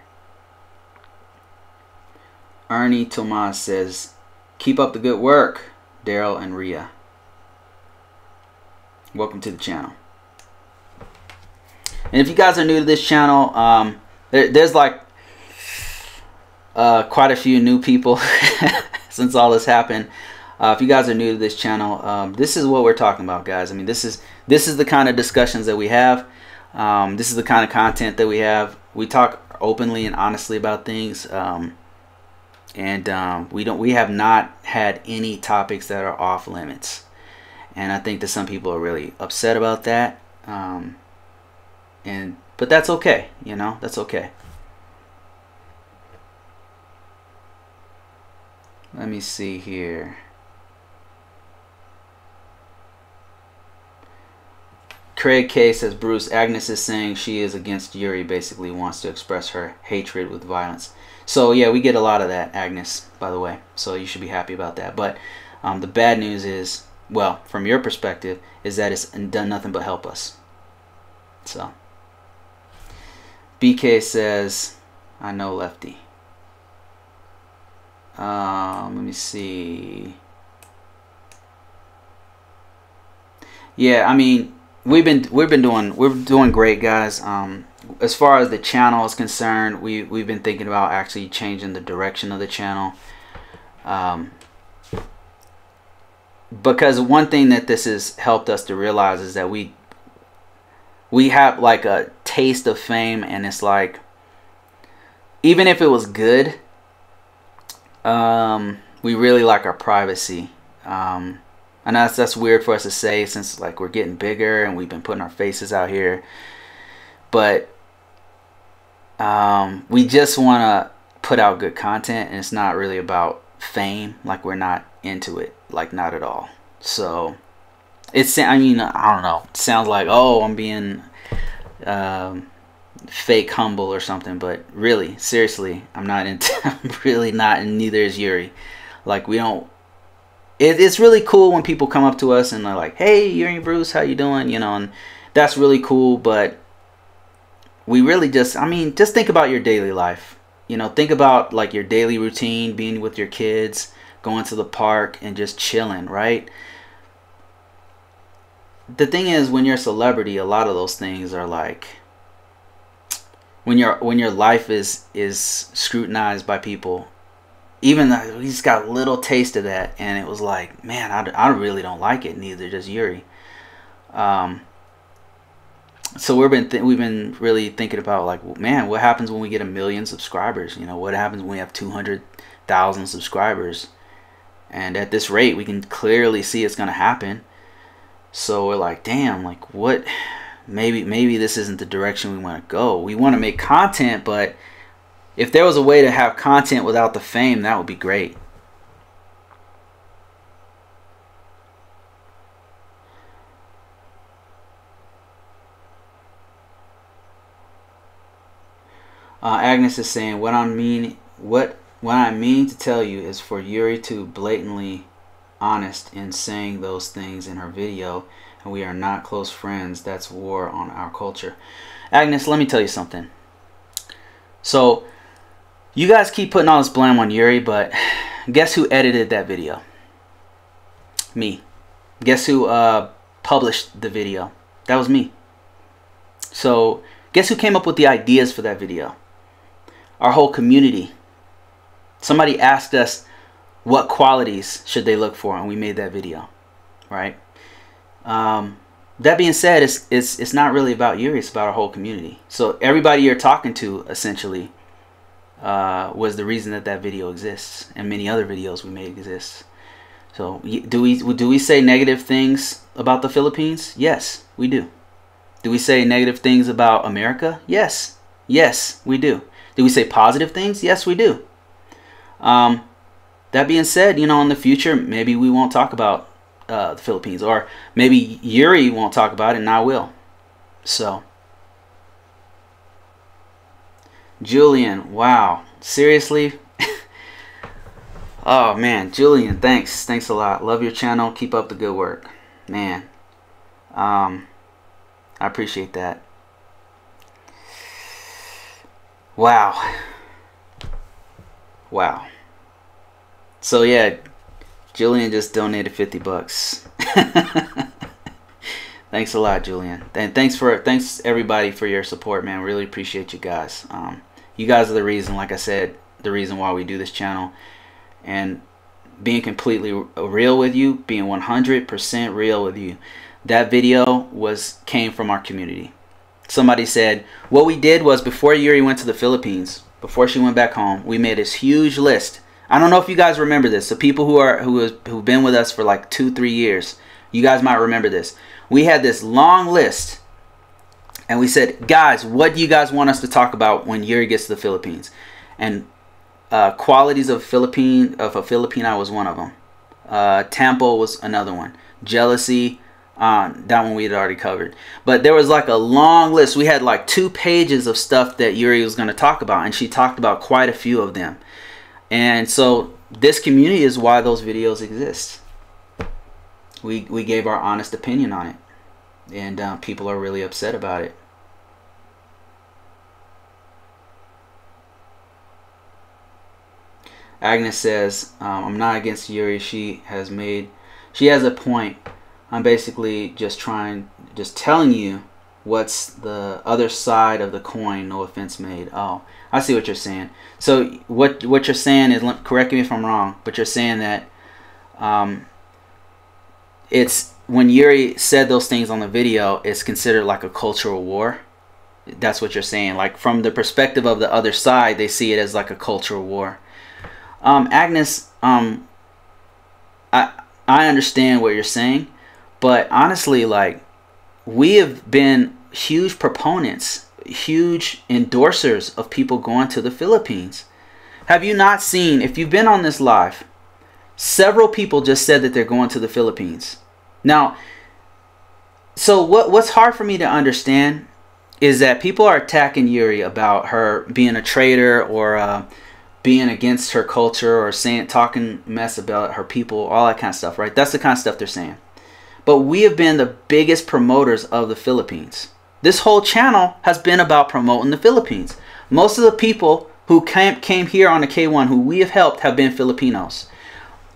Ernie Tomas says, keep up the good work, Daryl and Rhea. Welcome to the channel. And if you guys are new to this channel, there's like quite a few new people since all this happened. If you guys are new to this channel, this is what we're talking about, guys. I mean, this is the kind of discussions that we have. This is the kind of content that we have. We talk openly and honestly about things. We have not had any topics that are off limits, and I think that some people are really upset about that. But that's okay, you know. That's okay. Let me see here. Craig K says, Bruce, Agnes is saying she is against Yuri, basically wants to express her hatred with violence. So yeah, we get a lot of that, Agnes, by the way. So you should be happy about that. But the bad news is, well, from your perspective, is that it's done nothing but help us. So BK says, I know Lefty. Let me see. Yeah, I mean, we're doing great, guys. As far as the channel is concerned, we've been thinking about actually changing the direction of the channel. Because one thing that this has helped us to realize is that we have like a taste of fame, and it's like, even if it was good, we really like our privacy. And that's weird for us to say, since like we're getting bigger and we've been putting our faces out here. But we just want to put out good content, and it's not really about fame. Like, we're not into it, like, not at all. So it's, I mean, I don't know, it sounds like, oh, I'm being fake humble or something, but really, seriously, I'm not into I'm really not, and neither is Yuri. Like, we don't, it's really cool when people come up to us and they're like, hey, Yuri, Bruce, how you doing, you know, and that's really cool. But we really just, I mean, just think about your daily life, you know. Think about like your daily routine, being with your kids, going to the park and just chilling, right? The thing is, when you're a celebrity, a lot of those things are like, when your life is scrutinized by people. Even though he's got a little taste of that, and it was like, man, I really don't like it. Neither does Yuri. So we've been really thinking about, like, man, what happens when we get 1 million subscribers? You know, what happens when we have 200,000 subscribers? And at this rate, we can clearly see it's gonna happen. So we're like, damn, like, what? Maybe this isn't the direction we want to go. We want to make content, but if there was a way to have content without the fame, that would be great. Agnes is saying, what I mean to tell you is for Yuri to blatantly honest in saying those things in her video, and we are not close friends. That's war on our culture. Agnes, let me tell you something. So you guys keep putting all this blame on Yuri, but guess who edited that video? Me. Guess who published the video? That was me. So Guess who came up with the ideas for that video? Our whole community. Somebody asked us what qualities should they look for, and we made that video, right? That being said, it's not really about Yuri, it's about our whole community. So everybody you're talking to, essentially, was the reason that video exists, and many other videos we made exist. So do we say negative things about the Philippines? Yes, we do. Do we say negative things about America? Yes. Yes, we do. Do we say positive things? Yes, we do. That being said, you know, in the future, maybe we won't talk about the Philippines, or maybe Yuri won't talk about it and I will. So, Julian, wow, seriously? Oh man, Julian, thanks a lot. Love your channel. Keep up the good work, man. I appreciate that. Wow. So yeah, Julian just donated 50 bucks. Thanks a lot, Julian. And thanks everybody for your support, man. Really appreciate you guys. You guys are the reason, like I said, the reason why we do this channel. And being completely real with you, being 100% real with you, that video came from our community. Somebody said, what we did was, before Yuri went to the Philippines, before she went back home, we made this huge list. I don't know if you guys remember this. The people who've been with us for like 2-3 years, you guys might remember this. We had this long list, and we said, guys, what do you guys want us to talk about when Yuri gets to the Philippines? And qualities of a Filipino was one of them. Tempo was another one. Jealousy, that one we had already covered. But there was like a long list. We had like 2 pages of stuff that Yuri was going to talk about, and she talked about quite a few of them. And so this community is why those videos exist. We gave our honest opinion on it, and people are really upset about it. Agnes says, I'm not against Yuri. She has a point. I'm basically just telling you what's the other side of the coin. No offense made. Oh, I see what you're saying. So what you're saying is, correct me if I'm wrong, but you're saying that it's when Yuri said those things on the video, it's considered like a cultural war. That's what you're saying. Like, from the perspective of the other side, they see it as like a cultural war. Agnes, I understand what you're saying, but honestly, like, we have been huge proponents, huge endorsers of people going to the Philippines. Have you not seen, if you've been on this live, several people just said that they're going to the Philippines. Now, so what's hard for me to understand is that people are attacking Yuri about her being a traitor, or being against her culture, or talking mess about her people, all that kind of stuff, right? That's the kind of stuff they're saying. But we have been the biggest promoters of the Philippines. This whole channel has been about promoting the Philippines. Most of the people who came here on the K1 who we have helped have been Filipinos.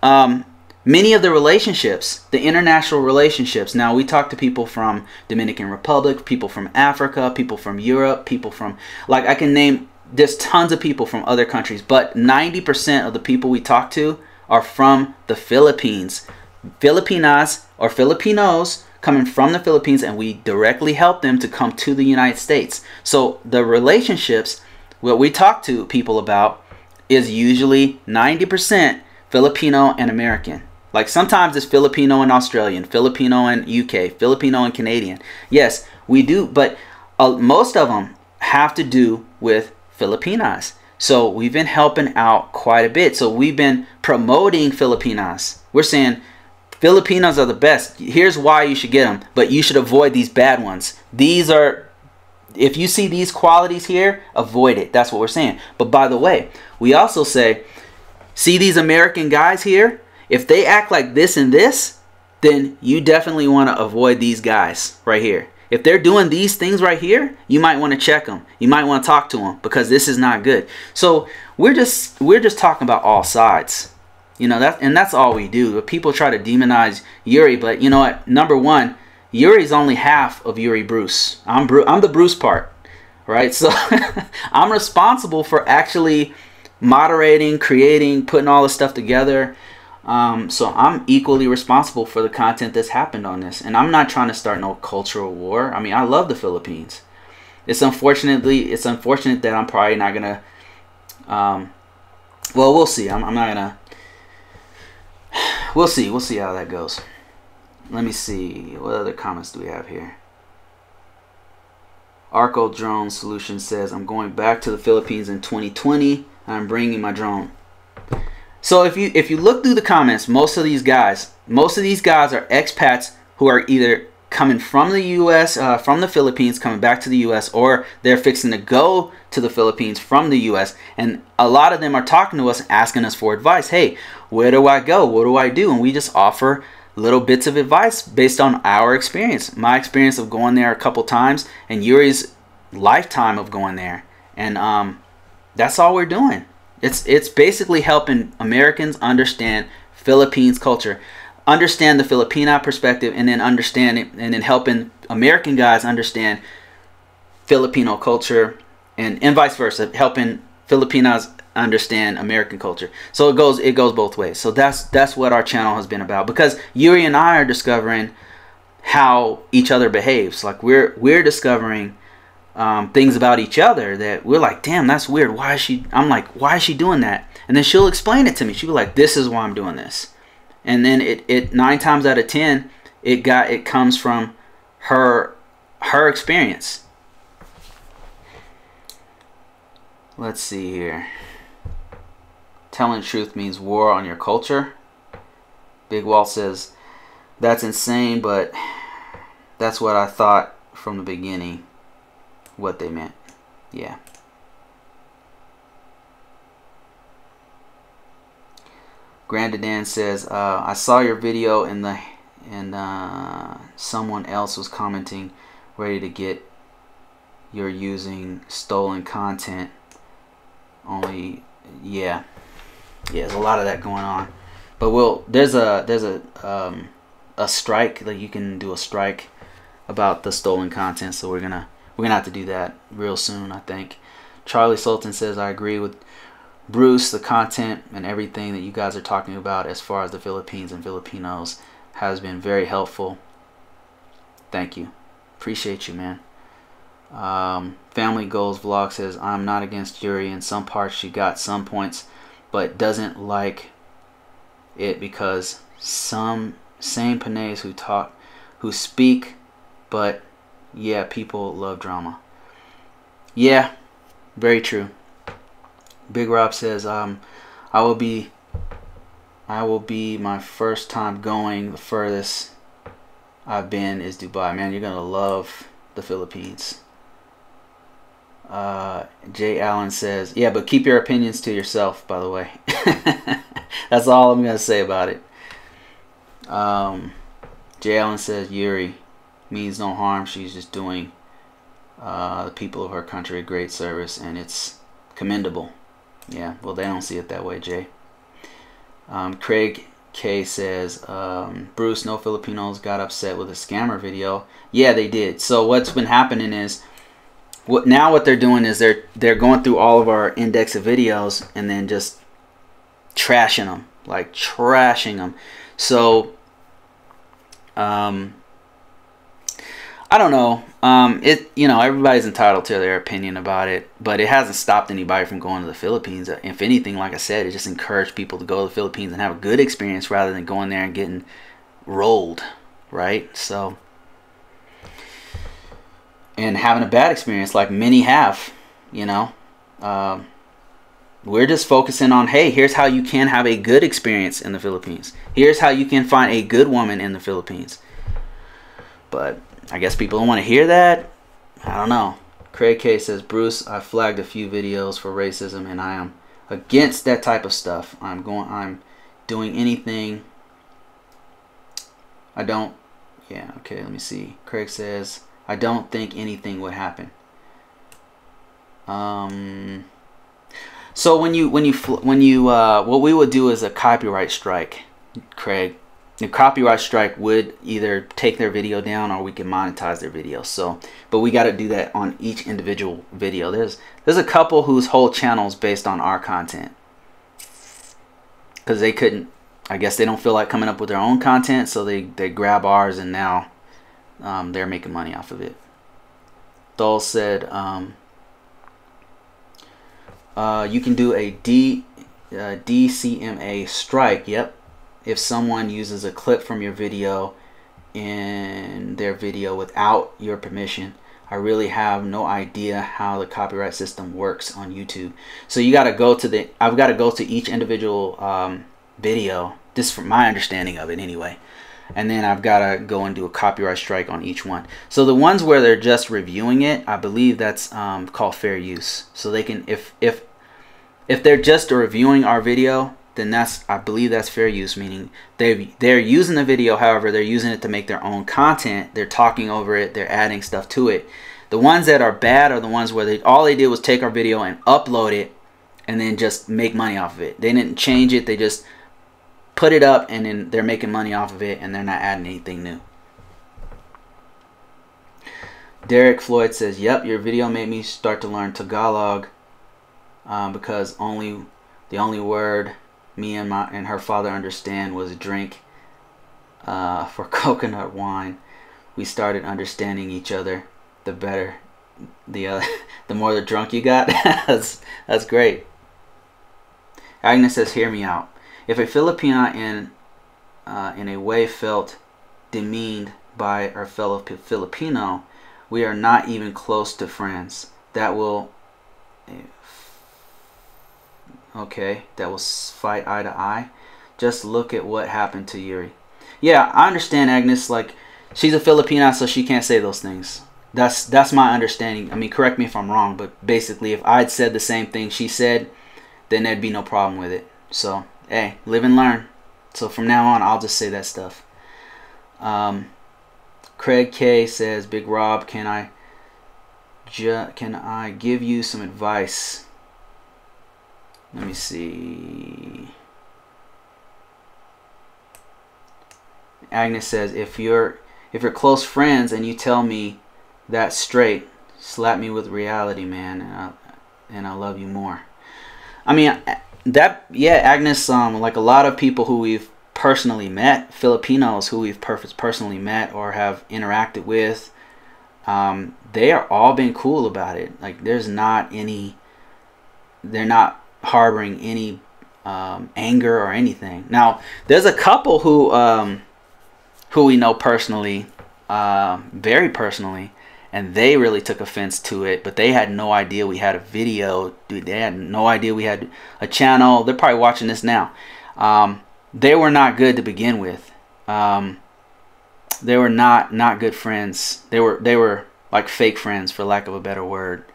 Many of the relationships, the international relationships, now we talk to people from Dominican Republic, people from Africa, people from Europe, people from, like, I can name, there's tons of people from other countries, but 90% of the people we talk to are from the Philippines. Filipinas or Filipinos coming from the Philippines, and we directly help them to come to the United States. So the relationships, what we talk to people about, is usually 90% Filipino and American. Like, sometimes it's Filipino and Australian, Filipino and UK, Filipino and Canadian. Yes, we do, but most of them have to do with Filipinas. So we've been helping out quite a bit. So we've been promoting Filipinas. We're saying Filipinos are the best. Here's why you should get them, but you should avoid these bad ones. These are, if you see these qualities here, avoid it. That's what we're saying. But by the way, we also say, see these American guys here? If they act like this and this, then you definitely want to avoid these guys right here. If they're doing these things right here, you might want to check them. You might want to talk to them, because this is not good. So we're just talking about all sides. You know, that's all we do. But people try to demonize Yuri, but you know what? Number one, Yuri's only half of Yuri Bruce. I'm the Bruce part. right? So I'm responsible for actually moderating, creating, putting all this stuff together. So I'm equally responsible for the content that's happened on this. And I'm not trying to start no cultural war. I mean, I love the Philippines. It's unfortunate that I'm probably not gonna. Well, we'll see. I'm not gonna. We'll see. We'll see how that goes. Let me see. What other comments do we have here? Arco Drone Solution says, I'm going back to the Philippines in 2020 and I'm bringing my drone. So if you look through the comments, most of these guys are expats who are either coming from the U.S., from the Philippines, coming back to the U.S., or they're fixing to go to the Philippines from the U.S. And a lot of them are talking to us, asking us for advice. Hey, where do I go? What do I do? And we just offer little bits of advice based on our experience. My experience of going there a couple times, and Yuri's lifetime of going there. And that's all we're doing. It's basically helping Americans understand Philippines culture, understand the Filipino perspective, and then helping American guys understand Filipino culture, and vice versa, helping Filipinos understand American culture. So it goes both ways. So that's what our channel has been about, because Yuri and I are discovering how each other behaves. Like we're discovering things about each other that we're like, damn, that's weird. I'm like, why is she doing that? And then she'll explain it to me. She'll be like, this is why I'm doing this. And then it 9 times out of 10, it comes from her experience. Let's see here. Telling truth means war on your culture. Big Walt says, that's insane, but that's what I thought from the beginning what they meant. Yeah. Grandadan says, I saw your video and someone else was commenting, ready to get you're using stolen content. Only, yeah, there's a lot of that going on. But there's a strike, like you can do a strike about the stolen content. So we're gonna have to do that real soon, I think. Charlie Sultan says, I agree with Bruce. The content and everything that you guys are talking about as far as the Philippines and Filipinos has been very helpful. Thank you. Appreciate you, man. Family Goals Vlog says, I'm not against Yuri. In some parts she got some points, but doesn't like it because some same Panays who speak, but yeah, people love drama. Yeah, very true. Big Rob says, I will be my first time going. The furthest I've been is Dubai. Man, you're gonna love the Philippines. Jay Allen says, yeah, but keep your opinions to yourself, by the way. That's all I'm gonna say about it. Jay Allen says, Yuri means no harm. She's just doing the people of her country a great service, and it's commendable. Yeah, well, they don't see it that way, Jay. Craig K says, Bruce, no Filipinos got upset with a scammer video. Yeah, they did. So what's been happening is, what they're doing is they're going through all of our index of videos and then just trashing them, like trashing them. So I don't know. Everybody's entitled to their opinion about it, but it hasn't stopped anybody from going to the Philippines. If anything, like I said, it just encouraged people to go to the Philippines and have a good experience rather than going there and getting rolled, right? So, and having a bad experience like many have, we're just focusing on, hey, here's how you can have a good experience in the Philippines. Here's how you can find a good woman in the Philippines. But I guess people don't want to hear that. I don't know. Craig K says, Bruce, I flagged a few videos for racism and I am against that type of stuff. I'm doing anything. I don't. Yeah, okay, let me see. Craig says, I don't think anything would happen. So what we would do is a copyright strike, Craig. the copyright strike would either take their video down or we can monetize their video. So, but we got to do that on each individual video. There's a couple whose whole channel is based on our content because they couldn't, I guess they don't feel like coming up with their own content, so they grab ours, and now they're making money off of it. Dole said you can do a DCMA strike. Yep. If someone uses a clip from your video in their video without your permission. I really have no idea how the copyright system works on YouTube. So you got to go to I've got to go to each individual video, just from my understanding of it anyway. And then I've got to go and do a copyright strike on each one. So the ones where they're just reviewing it, I believe that's called fair use. So they can, if they're just reviewing our video, then I believe that's fair use, meaning they're using the video, however, they're using it to make their own content. They're talking over it, they're adding stuff to it. The ones that are bad are the ones where all they did was take our video and upload it and then just make money off of it. They didn't change it, they just put it up and then they're making money off of it and they're not adding anything new. Derek Floyd says, yep, your video made me start to learn Tagalog because the only word me and her father understand was drink for coconut wine. We started understanding each other. The better, the more the drunk you got. that's great. Agnes says, hear me out. If a Filipina in a way felt demeaned by our fellow Filipino, we are not even close to friends. That will fight eye to eye. Just look at what happened to Yuri. Yeah, I understand, Agnes. Like, she's a Filipina, so she can't say those things. That's my understanding. I mean, correct me if I'm wrong, but basically, if I'd said the same thing she said, then there'd be no problem with it. So, hey, live and learn. So from now on, I'll just say that stuff. Craig K says, Big Rob, can I give you some advice? Let me see. Agnes says, if you're close friends and you tell me that straight, slap me with reality, man, and I love you more. I mean, Agnes, like a lot of people who we've personally met, Filipinos who we've personally met or have interacted with, they are all been cool about it. Like, they're not harboring any anger or anything. Now, there's a couple who we know personally, very personally, and they really took offense to it, but they had no idea we had a video. Dude, they had no idea we had a channel. They're probably watching this now. They were not good to begin with. They were not good friends. They were like fake friends, for lack of a better word.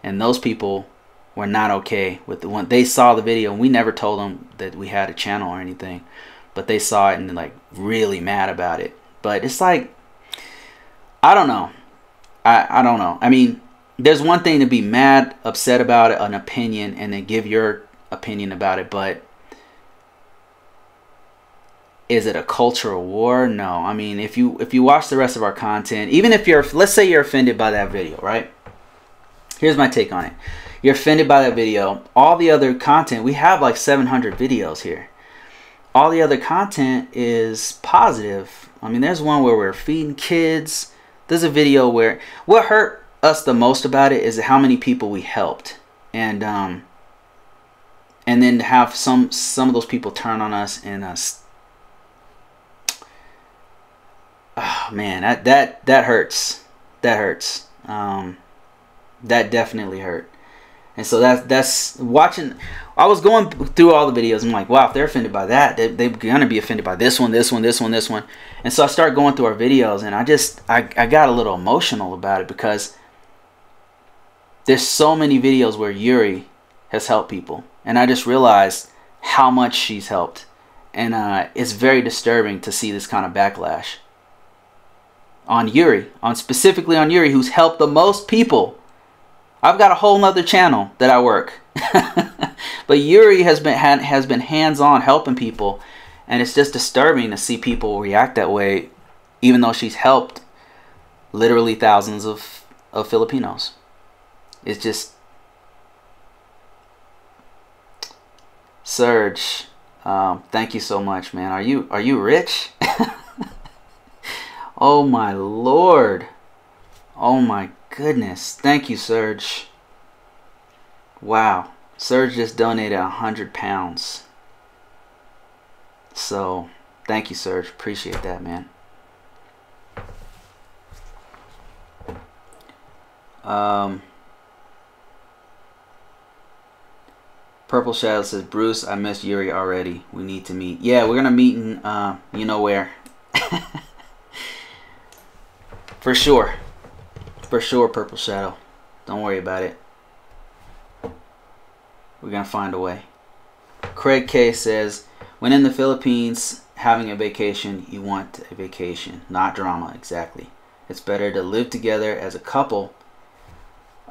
And those people were not okay with the one. They saw the video, and we never told them that we had a channel or anything, but they saw it and they're like really mad about it. But it's like, I don't know. I don't know. I mean, there's one thing to be mad, upset about it, an opinion, and then give your opinion about it, but is it a cultural war? No. I mean, if you watch the rest of our content, even if let's say you're offended by that video, right? Here's my take on it. You're offended by that video. All the other content, we have like 700 videos here. All the other content is positive. I mean, there's one where we're feeding kids. There's a video where what hurt us the most about it is how many people we helped, and then to have some of those people turn on us and oh man, that hurts. That hurts. That definitely hurt. And so that's watching. I was going through all the videos. I'm like, wow, if they're offended by that, they're gonna be offended by this one, this one, this one, this one. And so I started going through our videos, and I got a little emotional about it because there's so many videos where Yuri has helped people, and I just realized how much she's helped, and it's very disturbing to see this kind of backlash on Yuri, specifically on Yuri, who's helped the most people. I've got a whole nother channel that I work. But Yuri has been hands-on helping people. And it's just disturbing to see people react that way, even though she's helped literally thousands of Filipinos. It's just... Serge, thank you so much, man. Are you rich? Oh my Lord. Oh my goodness. Thank you, Serge. Wow. Serge just donated 100 pounds. So, thank you, Serge. Appreciate that, man. Purple Shadow says, Bruce, I miss Yuri already. We need to meet. Yeah, we're going to meet in, you know where. For sure. For sure, Purple Shadow. Don't worry about it. We're going to find a way. Craig K says, when in the Philippines having a vacation, you want a vacation, not drama. Exactly. It's better to live together as a couple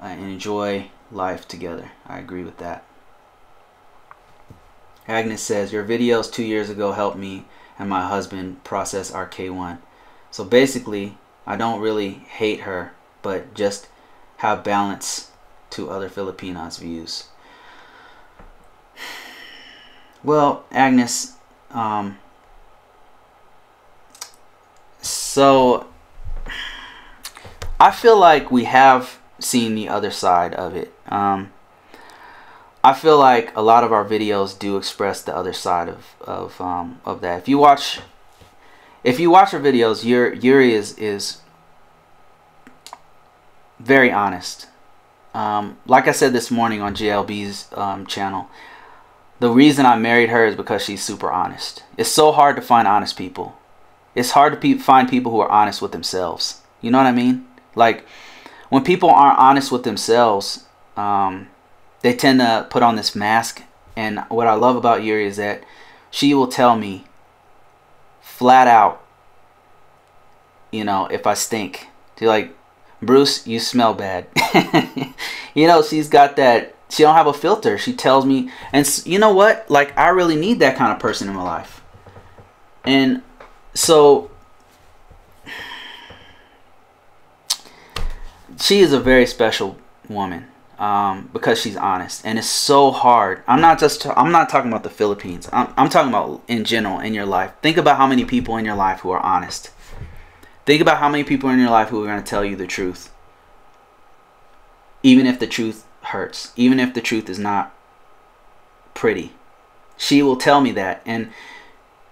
and enjoy life together. I agree with that. Agnes says, your videos 2 years ago helped me and my husband process our K1. So basically, I don't really hate her, but just have balance to other Filipinos' views. Well, Agnes, so I feel like we have seen the other side of it. I feel like a lot of our videos do express the other side of that. If you watch our videos, Yuri is very honest. Like I said this morning on JLB's channel, the reason I married her is because she's super honest. It's so hard to find honest people. It's hard to find people who are honest with themselves. You know what I mean? Like, when people aren't honest with themselves, they tend to put on this mask. And what I love about Yuri is that she will tell me flat out, you know, if I stink. She's like, Bruce, you smell bad. You know, she's got that. She don't have a filter. She tells me, and you know what? Like, I really need that kind of person in my life. And so she is a very special woman, because she's honest, and it's so hard. I'm not talking about the Philippines. I'm talking about in general in your life. Think about how many people in your life who are honest. Think about how many people in your life who are going to tell you the truth, even if the truth hurts, even if the truth is not pretty. She will tell me that. And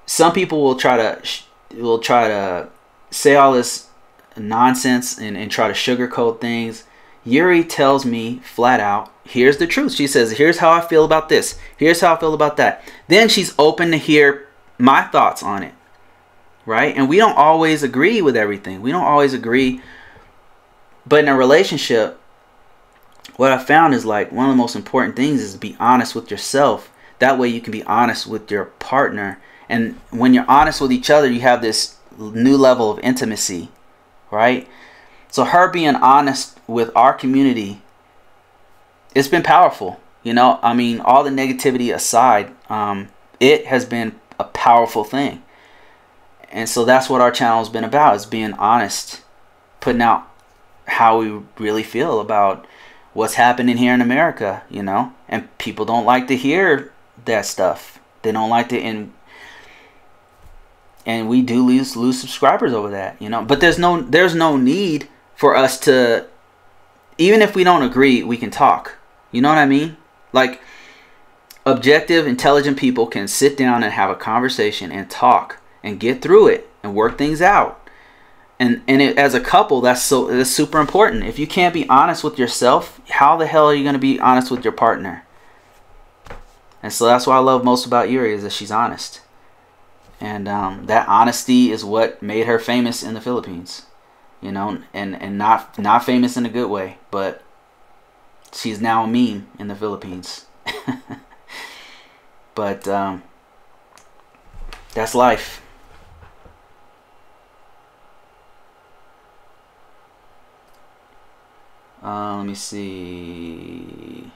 some people will try to say all this nonsense and try to sugarcoat things. Yuri tells me flat out, here's the truth. She says, here's how I feel about this, here's how I feel about that. Then she's open to hear my thoughts on it, right? And we don't always agree with everything. We don't always agree. But in a relationship, what I found is, like, one of the most important things is to be honest with yourself. That way you can be honest with your partner. And when you're honest with each other, you have this new level of intimacy, right? So her being honest with our community, it's been powerful. You know, I mean, all the negativity aside, it has been a powerful thing. And so that's what our channel has been about, is being honest, putting out how we really feel about what's happening here in America, you know. And people don't like to hear that stuff. They don't like to, and we do lose subscribers over that, you know. But there's no need for us to, even if we don't agree, we can talk. You know what I mean? Like, objective, intelligent people can sit down and have a conversation and talk and get through it and work things out. And as a couple, that's super important. If you can't be honest with yourself, how the hell are you going to be honest with your partner? And so that's what I love most about Yuri, is that she's honest. And that honesty is what made her famous in the Philippines. You know, and not famous in a good way, but she's now a meme in the Philippines. But that's life. Let me see.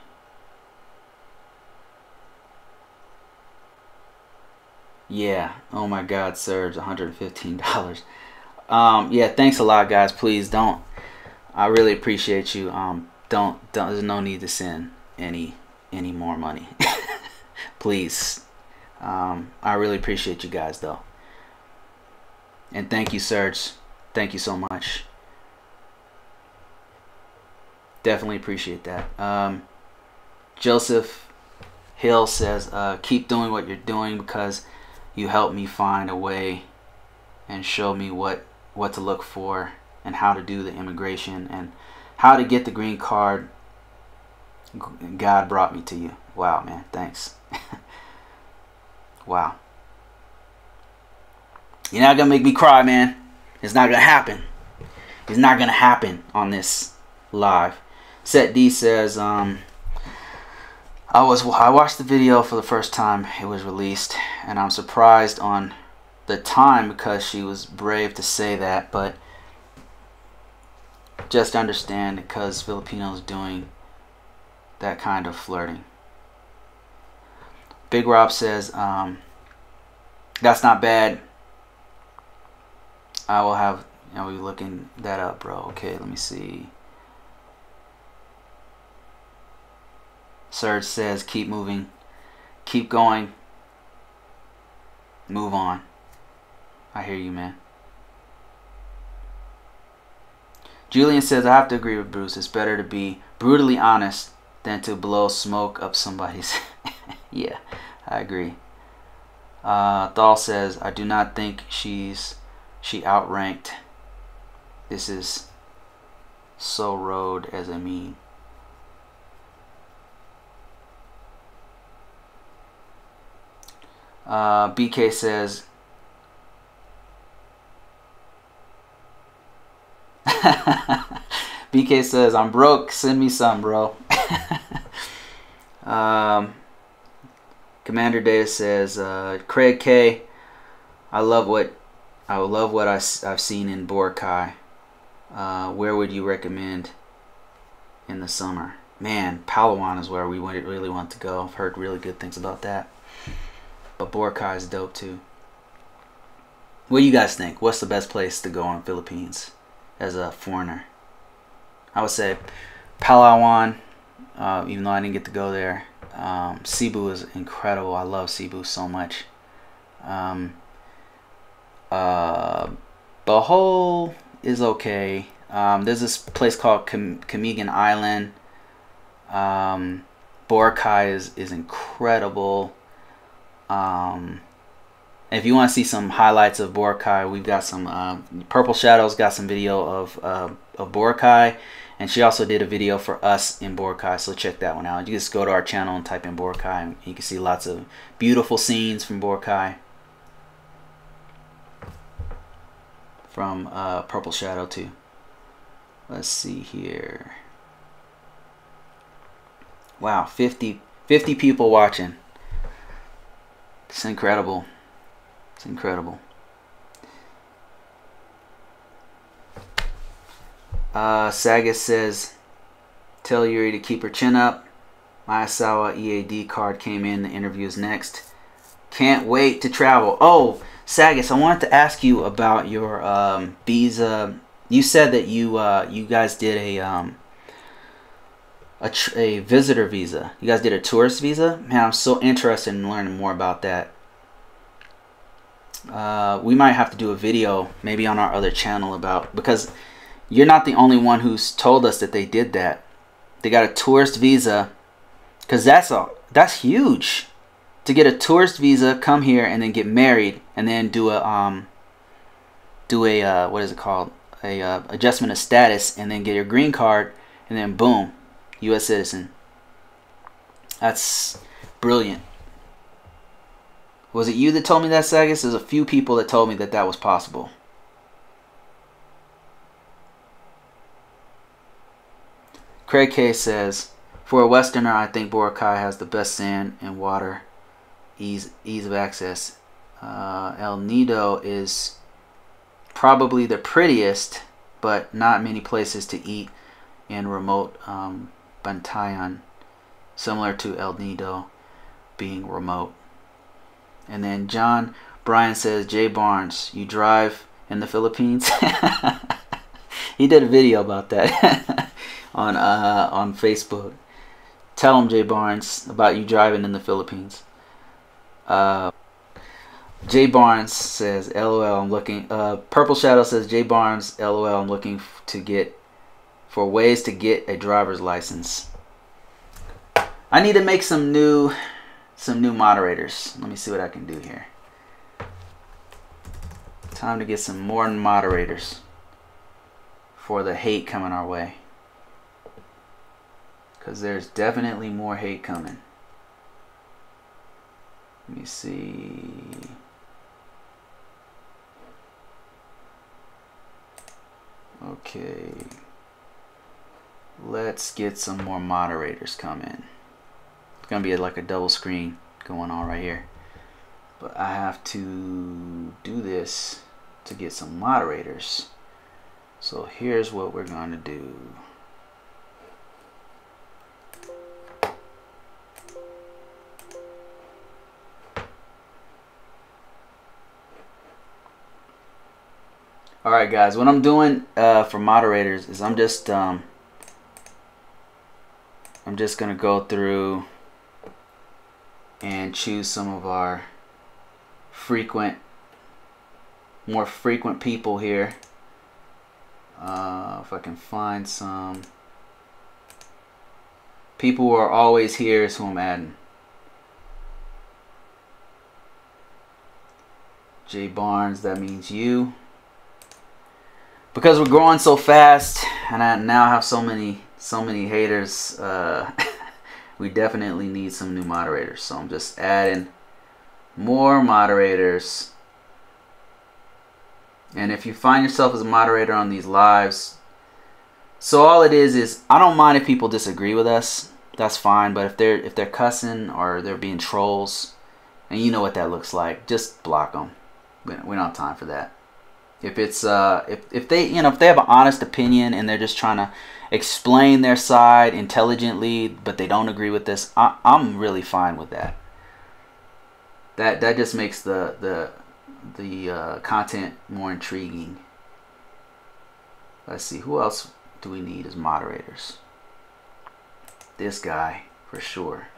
Yeah. Oh my God, Serge, $115. Yeah. Thanks a lot, guys. Please don't. I really appreciate you. Don't. There's no need to send any more money. Please. I really appreciate you guys, though. And thank you, Serge. Thank you so much. Definitely appreciate that. Joseph Hill says, keep doing what you're doing because you helped me find a way and show me what to look for and how to do the immigration and how to get the green card. God brought me to you. Wow, man. Thanks. Wow. You're not going to make me cry, man. It's not going to happen. It's not going to happen on this live. Set D says, I watched the video for the first time it was released, and I'm surprised on the time because she was brave to say that, but just understand because Filipinos doing that kind of flirting. Big Rob says, that's not bad. I will have, we looking that up, bro. Okay, let me see. Serge says, keep moving, keep going, move on. I hear you, man. Julian says, I have to agree with Bruce. It's better to be brutally honest than to blow smoke up somebody's. Yeah, I agree. Thal says, I do not think she outranked. This is so road as a meme. BK says, BK says, I'm broke, send me some, bro. Commander Data says, Craig K, I love what I've seen in Boracay. Where would you recommend in the summer? Man, Palawan is where we really want to go. I've heard really good things about that. But Boracay is dope too. What do you guys think? What's the best place to go in the Philippines as a foreigner? I would say Palawan, even though I didn't get to go there. Cebu is incredible. I love Cebu so much. Bohol is okay. There's this place called Camiguin Island. Boracay is incredible. If you want to see some highlights of Boracay, we've got some Purple Shadows got some video of Boracay, and she also did a video for us in Boracay, so check that one out. You just go to our channel and type in Boracay, and you can see lots of beautiful scenes from Boracay, from Purple Shadow too. Let's see here. Wow, 50 people watching. It's incredible. It's incredible. Sagas says, tell Yuri to keep her chin up. Miyasawa EAD card came in. The interview is next. Can't wait to travel. Oh, Sagas, I wanted to ask you about your visa. You said that you guys did a visitor visa. You guys did a tourist visa? Man, I'm so interested in learning more about that. We might have to do a video maybe on our other channel about, because you're not the only one who's told us that they did that. They got a tourist visa, because that's huge to get a tourist visa, come here and then get married and then do a what is it called, a adjustment of status, and then get your green card, and then boom, U.S. citizen. That's brilliant. Was it you that told me that, Sagas? There's a few people that told me that that was possible. Craig K says, for a Westerner, I think Boracay has the best sand and water, ease of access. El Nido is probably the prettiest, but not many places to eat in remote Bantayan, similar to El Nido being remote. And then John Bryan says, Jay Barnes, you drive in the Philippines? He did a video about that on Facebook. Tell him, Jay Barnes, about you driving in the Philippines. Jay Barnes says, LOL, I'm looking. Purple Shadow says, Jay Barnes, LOL, I'm looking for ways to get a driver's license. I need to make some new moderators. Let me see what I can do here. Time to get some more moderators for the hate coming our way. Because there's definitely more hate coming. Let me see. Okay. Let's get some more moderators coming. It's going to be like a double screen going on right here. But I have to do this to get some moderators. So here's what we're going to do. Alright guys, what I'm doing for moderators is I'm just gonna go through and choose some of our more frequent people here. If I can find some people who are always here is who I'm adding. Jay Barnes, that means you. Because we're growing so fast, and I now have so many haters, we definitely need some new moderators. So I'm just adding more moderators. And if you find yourself as a moderator on these lives, so all it is I don't mind if people disagree with us. That's fine. But if they're cussing or they're being trolls, and you know what that looks like, just block them. We don't have time for that. If it's if they have an honest opinion and they're just trying to explain their side intelligently, but they don't agree with this, I'm really fine with that. That just makes the content more intriguing. Let's see, who else do we need as moderators? This guy for sure.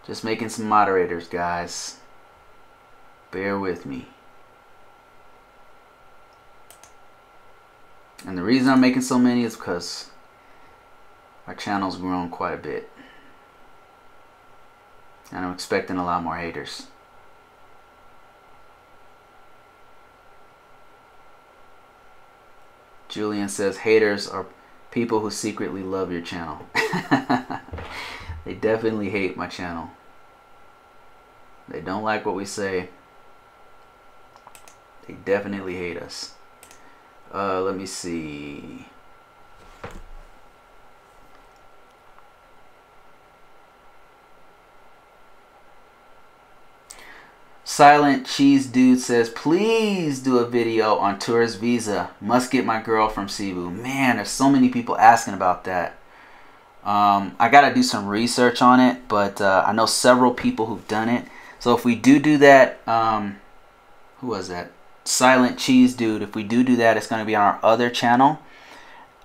Just making some moderators, guys. Bear with me. And the reason I'm making so many is because our channel's grown quite a bit. And I'm expecting a lot more haters. Julian says haters are people who secretly love your channel. They definitely hate my channel. They don't like what we say. They definitely hate us. Let me see. Silent Cheese Dude says, please do a video on tourist visa. Must get my girl from Cebu. Man, there's so many people asking about that. I gotta do some research on it, but I know several people who've done it. So if we do that, who was that? Silent Cheese Dude. If we do that, it's going to be on our other channel.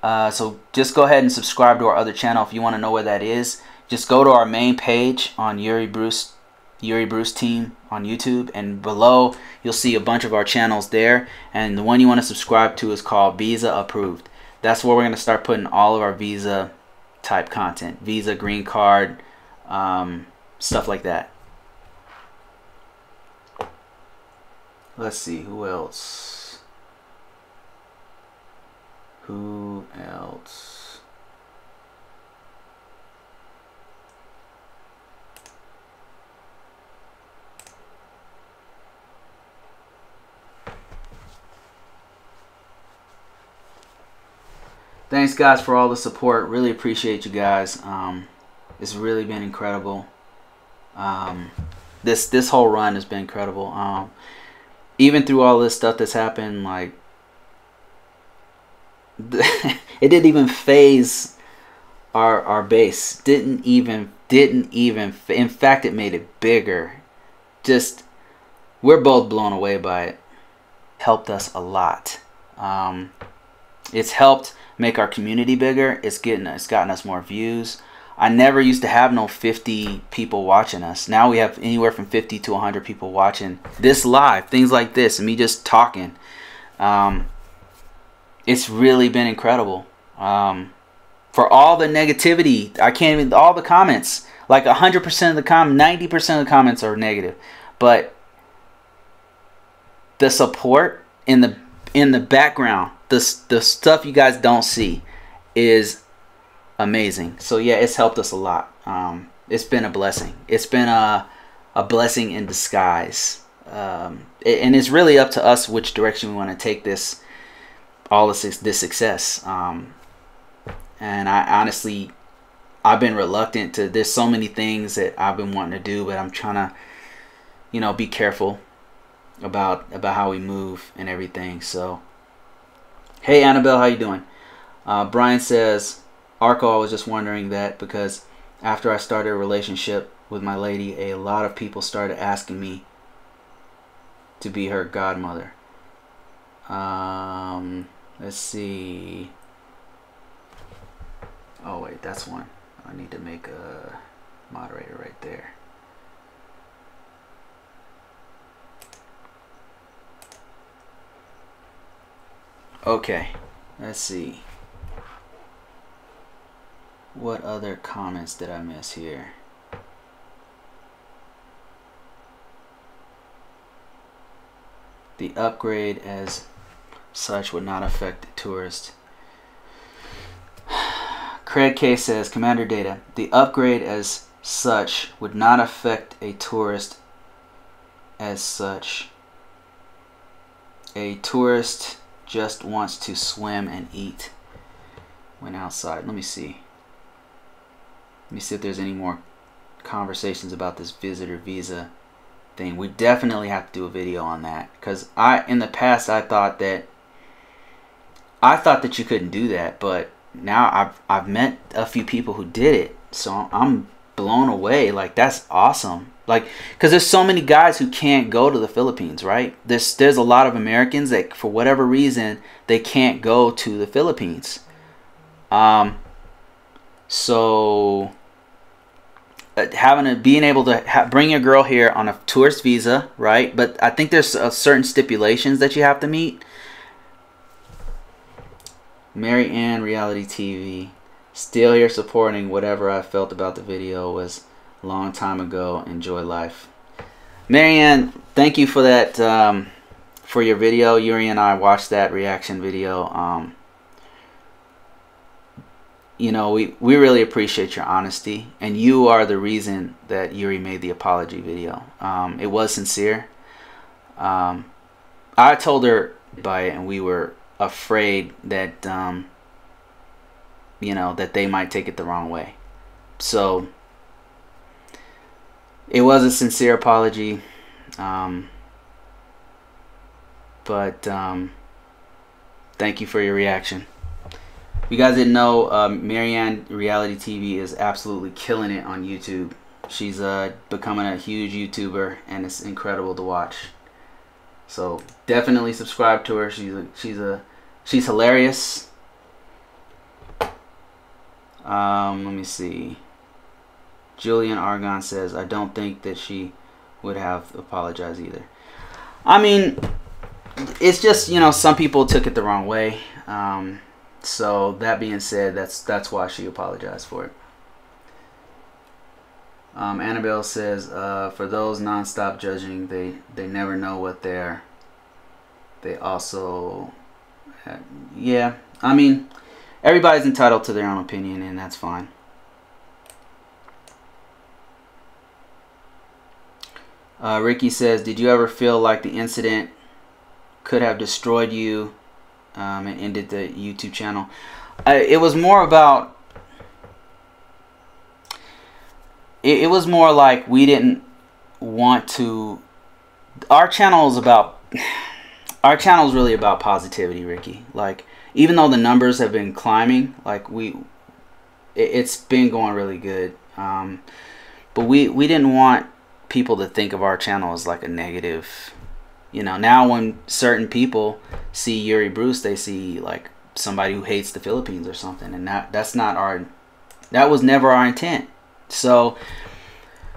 So just go ahead and subscribe to our other channel if you want to know where that is. Just go to our main page on Yuri Bruce Team on YouTube, and below you'll see a bunch of our channels there. And the one you want to subscribe to is called Visa Approved. That's where we're going to start putting all of our visa type content, visa, green card, stuff like that. Let's see, who else? Who else? Thanks guys for all the support. Really appreciate you guys. It's really been incredible. This whole run has been incredible. Even through all this stuff that's happened, like it didn't even phase our base. Didn't even didn't even, in fact, it made it bigger. Just, we're both blown away by it. Helped us a lot. It's helped make our community bigger. It's gotten us more views. I never used to have no 50 people watching us. Now we have anywhere from 50 to 100 people watching this live, things like this, and me just talking. It's really been incredible. For all the negativity, I can't even, all the comments, like 100% of the 90% of the comments are negative, but the support in the background, the stuff you guys don't see, is amazing. So yeah, it's helped us a lot. It's been a blessing. It's been a blessing in disguise. And it's really up to us which direction we want to take this success. And I honestly, I've been reluctant to, there's so many things that I've been wanting to do, but I'm trying to, you know, be careful about how we move and everything. So hey Annabelle, how you doing? Brian says, Arco, I was just wondering that because after I started a relationship with my lady, a lot of people started asking me to be her godmother. Let's see. Oh wait, that's one. I need to make a moderator right there. Okay, let's see. What other comments did I miss here? The upgrade as such would not affect the tourist. Craig K says, Commander Data, the upgrade as such would not affect a tourist as such. A tourist just wants to swim and eat when outside. Let me see. Let me see if there's any more conversations about this visitor visa thing. We definitely have to do a video on that, because in the past I thought that you couldn't do that, but now I've met a few people who did it, so I'm blown away. Like, that's awesome. Like, because there's so many guys who can't go to the Philippines, right? There's a lot of Americans that for whatever reason they can't go to the Philippines. So being able to bring your girl here on a tourist visa, right? But I think there's certain stipulations that you have to meet. Mary Ann Reality TV, still here supporting. Whatever I felt about the video was a long time ago. Enjoy life. Mary Ann, thank you for that, for your video. Yuri and I watched that reaction video. You know, we really appreciate your honesty, and you are the reason that Yuri made the apology video. It was sincere. I told her by it, and we were afraid that you know, that they might take it the wrong way. So it was a sincere apology, but thank you for your reaction. If you guys didn't know, Marianne Reality TV is absolutely killing it on YouTube. She's becoming a huge YouTuber, and it's incredible to watch. So definitely subscribe to her. She's hilarious. Let me see. Julian Argon says, I don't think that she would have apologized either. I mean, it's just, you know, some people took it the wrong way. So that being said, that's why she apologized for it. Annabelle says, for those non-stop judging, they never know what they're. They also, yeah. I mean, everybody's entitled to their own opinion, and that's fine. Ricky says, did you ever feel like the incident could have destroyed you and ended the YouTube channel? It was more about, it was more like we didn't want to, our channel is really about positivity, Ricky. Like, even though the numbers have been climbing, like it's been going really good. But we didn't want people to think of our channel as like a negative. You know, now when certain people see Yuri Bruce, they see like somebody who hates the Philippines or something, and that was never our intent. So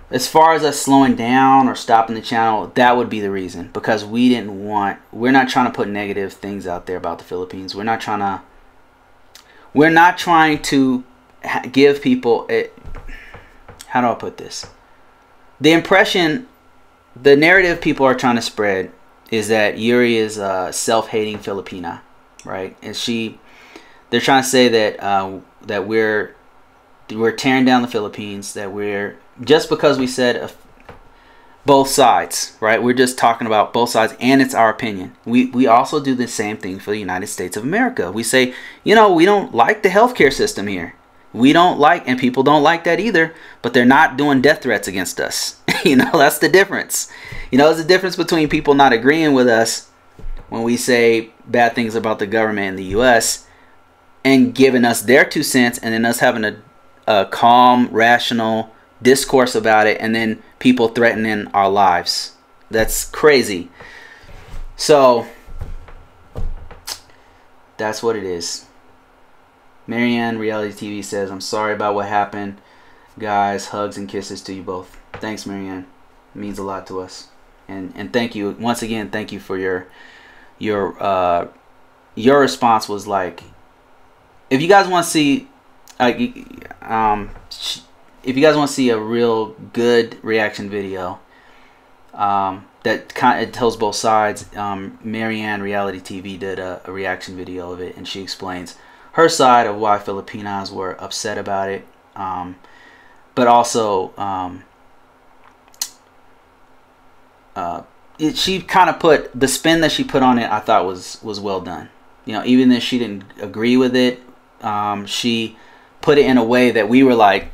as far as us slowing down or stopping the channel, that would be the reason, because we're not trying to put negative things out there about the Philippines. We're not trying to give people how do I put this? The narrative people are trying to spread is that Yuri is a self-hating Filipina, right? And they're trying to say that we're tearing down the Philippines, that we're, just because we said both sides, right? We're just talking about both sides, and it's our opinion. We also do the same thing for the United States of America. We say, you know, we don't like the healthcare system here. We don't like, and people don't like that either, but they're not doing death threats against us. You know, that's the difference. You know, there's a difference between people not agreeing with us when we say bad things about the government in the U.S. and giving us their 2 cents, and then us having a calm, rational discourse about it, and then people threatening our lives. That's crazy. So that's what it is. Marianne Reality TV says, I'm sorry about what happened. Guys, hugs and kisses to you both. Thanks, Marianne. It means a lot to us. And thank you. Once again, thank you for your response was like, if you guys want to see if you guys want to see a real good reaction video that kind of tells both sides, Marianne Reality TV did a reaction video of it, and she explains her side of why Filipinos were upset about it, but also she kind of put the spin that she put on it. I thought was well done. You know, even if she didn't agree with it, she put it in a way that we were like,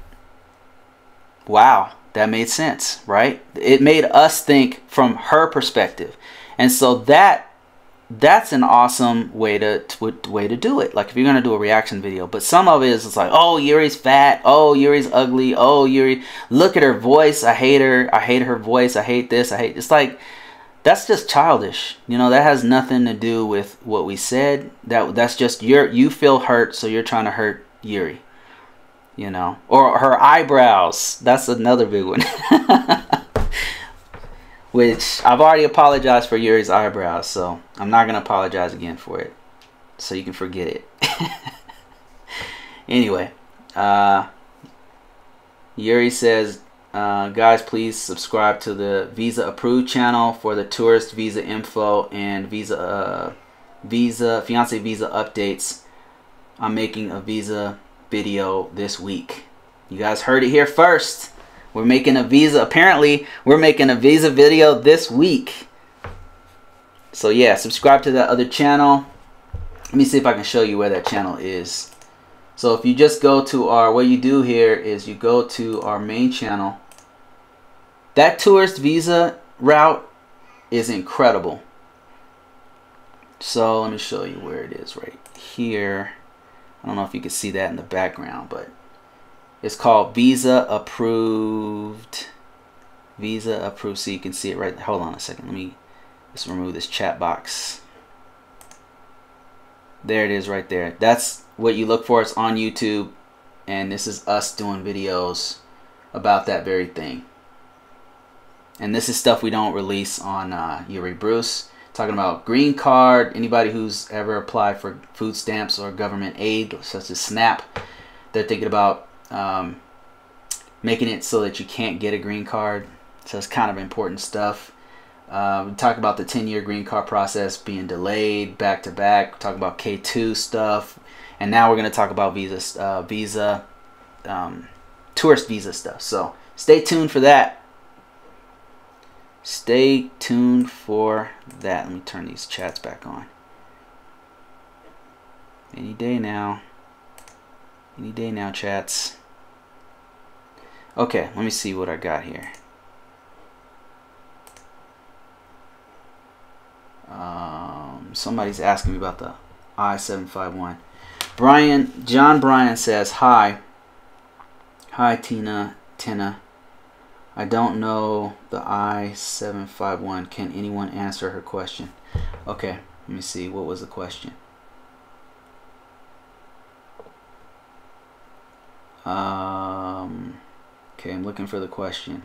wow, that made sense, right? It made us think from her perspective, and so that's an awesome way to do it. Like if you're gonna do a reaction video, but some of it is it's like, oh, Yuri's fat, oh, Yuri's ugly, oh, Yuri, look at her voice, I hate her voice, I hate this, it's like, that's just childish. You know, that has nothing to do with what we said. That's just you feel hurt, so you're trying to hurt Yuri. You know, or her eyebrows. That's another big one. Which I've already apologized for Yuri's eyebrows, so I'm not gonna apologize again for it. So you can forget it. Anyway, Yuri says, guys, please subscribe to the Visa Approved channel for the tourist visa info and fiance visa updates. I'm making a visa video this week. You guys heard it here first. We're making a visa. Apparently, we're making a visa video this week. So yeah, subscribe to that other channel. Let me see if I can show you where that channel is. So if you just go to what you do here is you go to our main channel. That tourist visa route is incredible. So let me show you where it is right here. I don't know if you can see that in the background, but it's called Visa Approved. Visa Approved, so you can see it right. Hold on a second. Let me just remove this chat box. There it is right there. That's what you look for. It's on YouTube, and this is us doing videos about that very thing. And this is stuff we don't release on Yuri Bruce. Talking about green card, anybody who's ever applied for food stamps or government aid such as SNAP, they're thinking about making it so that you can't get a green card. So it's kind of important stuff. We talk about the 10-year green card process being delayed back to back. Talk about K2 stuff, and now we're going to talk about tourist visa stuff. So stay tuned for that. Stay tuned for that. Let me turn these chats back on. Any day now. Any day now, chats. Okay, let me see what I got here. Somebody's asking me about the I-751. John Bryan says, hi. Hi, Tina. I don't know the I-751. Can anyone answer her question? Okay, let me see. What was the question? Okay, I'm looking for the question.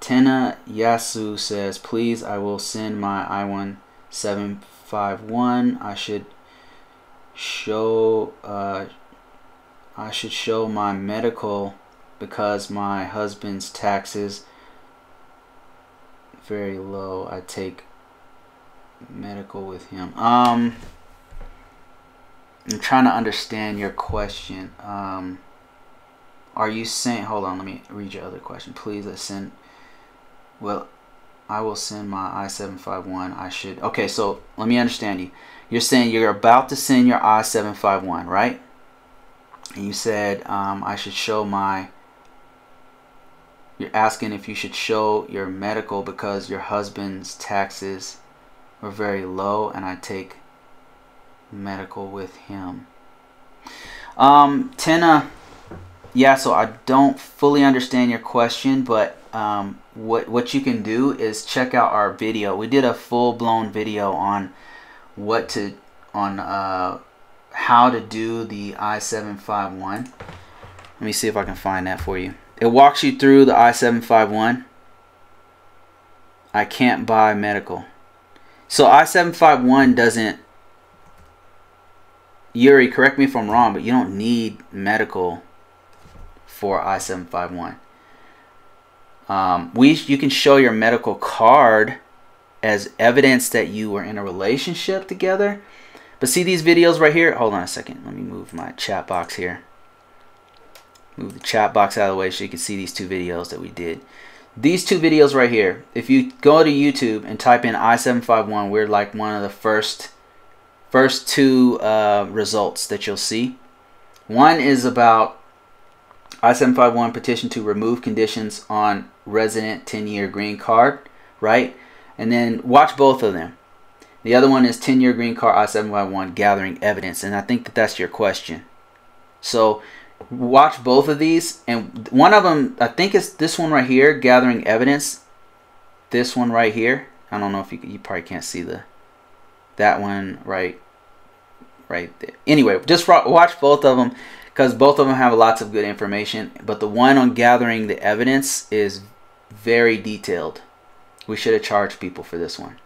Tena Yasu says, please, I will send my I-1751. I should show my medical because my husband's taxes very low. I take medical with him. I'm trying to understand your question. Are you saying, hold on, let me read your other question. Please, I will send my I-751. I should, okay, so let me understand you. You're saying you're about to send your I-751, right? And you said I should show my, you're asking if you should show your medical because your husband's taxes were very low and I take medical with him. Tina, yeah, so I don't fully understand your question, but what you can do is check out our video. We did a full-blown video on how to do the I-751. Let me see if I can find that for you. It walks you through the I-751. I can't buy medical. So I-751 doesn't, Yuri, correct me if I'm wrong, but you don't need medical for I-751. You can show your medical card as evidence that you were in a relationship together. But see these videos right here? Hold on a second. Let me move my chat box here. Move the chat box out of the way so you can see these two videos that we did. These two videos right here, if you go to YouTube and type in I-751, we're like one of the first two results that you'll see. One is about I-751 petition to remove conditions on resident 10-year green card, right? And then watch both of them. The other one is 10-year green card I-751 gathering evidence, and I think that that's your question. So watch both of these, and one of them, I think it's this one right here, gathering evidence. This one right here, I don't know if you probably can't see that one right there. Anyway, just watch both of them because both of them have lots of good information, but the one on gathering the evidence is very detailed. We should have charged people for this one.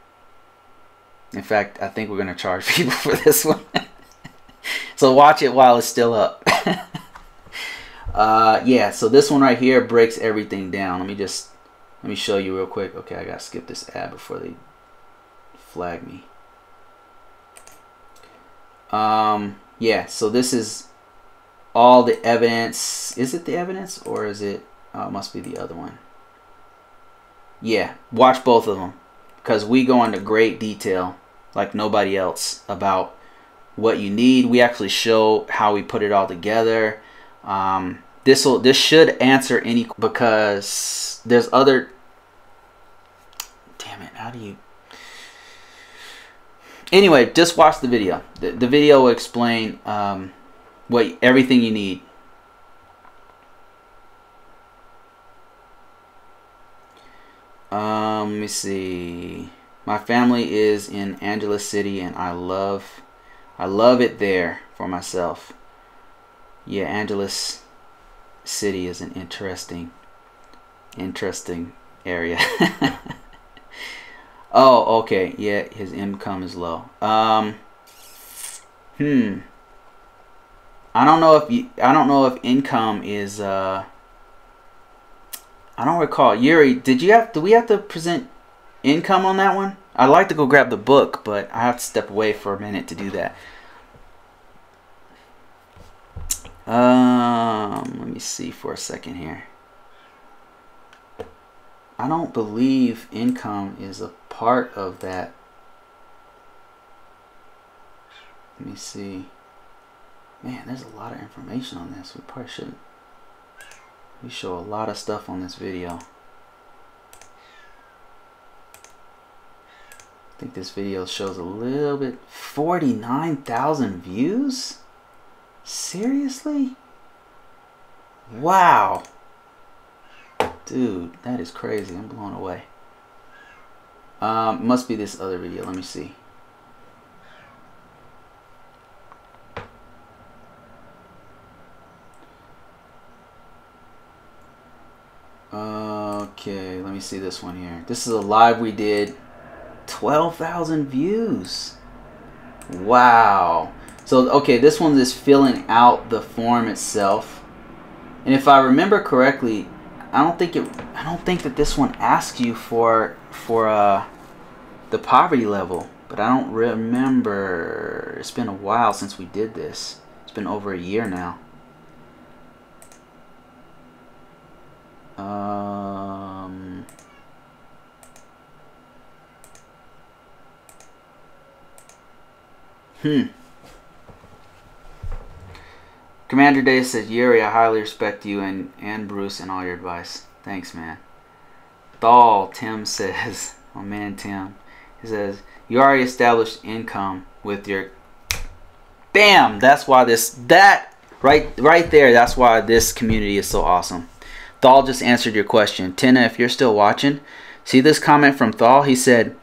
In fact, I think we're going to charge people for this one. So watch it while it's still up. Yeah, so this one right here breaks everything down. Let me show you real quick. Okay, I got to skip this ad before they flag me. Yeah, so this is all the evidence. Is it the evidence or is it must be the other one? Yeah, watch both of them because we go into great detail like nobody else about what you need. We actually show how we put it all together. This should answer any, because there's other, damn it, how do you, anyway, just watch the video. The video will explain everything you need. Let me see. My family is in Angeles City and I love it there for myself. Yeah, Angeles City is an interesting area. Oh, okay. Yeah, his income is low. I don't know if income is I don't recall. Yuri, do we have to present income on that one? I'd like to go grab the book, but I have to step away for a minute to do that. Let me see for a second here. I don't believe income is a part of that. Let me see. Man, there's a lot of information on this. We probably shouldn't. We show a lot of stuff on this video. I think this video shows a little bit. 49,000 views? Seriously? Wow. Dude, that is crazy. I'm blown away. Must be this other video. Let me see. Okay, let me see this one here. This is a live we did. 12,000 views. Wow. So, okay, this one is filling out the form itself. And if I remember correctly, I don't think that this one asks you for the poverty level, but I don't remember. It's been a while since we did this. It's been over a year now. Commander Day said, Yuri, I highly respect you and Bruce and all your advice. Thanks, man. Thal, Tim says, oh man, Tim. He says, you already established income with your... Bam! That's why right there, that's why this community is so awesome. Thal just answered your question. Tina, if you're still watching, see this comment from Thal? He said,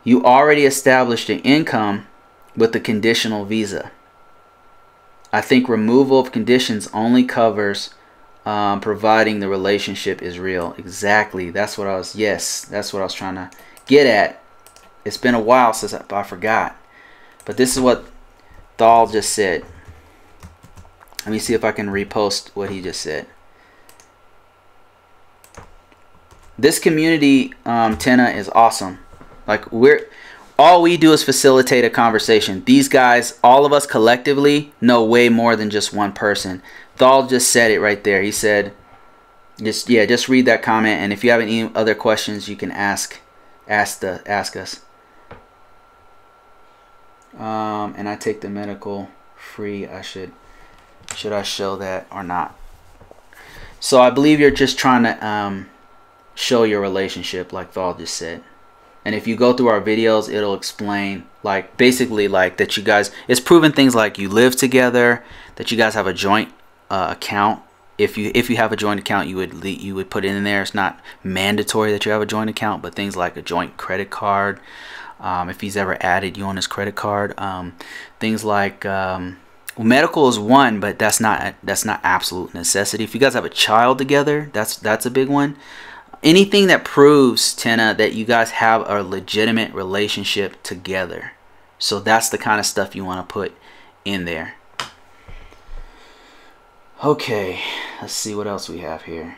you already established an income with the conditional visa. I think removal of conditions only covers providing the relationship is real. Exactly. That's what I was trying to get at. It's been a while since I forgot. But this is what Thal just said. Let me see if I can repost what he just said. This community, Tina, is awesome. Like, all we do is facilitate a conversation. These guys, all of us collectively, know way more than just one person. Thal just said it right there. He said, just read that comment, and if you have any other questions, you can ask us. And I take the medical free. Should I show that or not? So I believe you're just trying to show your relationship, like Thal just said. And if you go through our videos, it'll explain, like, basically, like, that you guys, it's proven things like you live together, that you guys have a joint account. If you have a joint account, you would put it in there. It's not mandatory that you have a joint account, but things like a joint credit card, if he's ever added you on his credit card, things like medical is one, but that's not absolute necessity. If you guys have a child together, that's a big one. Anything that proves, Tina, that you guys have a legitimate relationship together. So that's the kind of stuff you want to put in there. Okay, let's see what else we have here.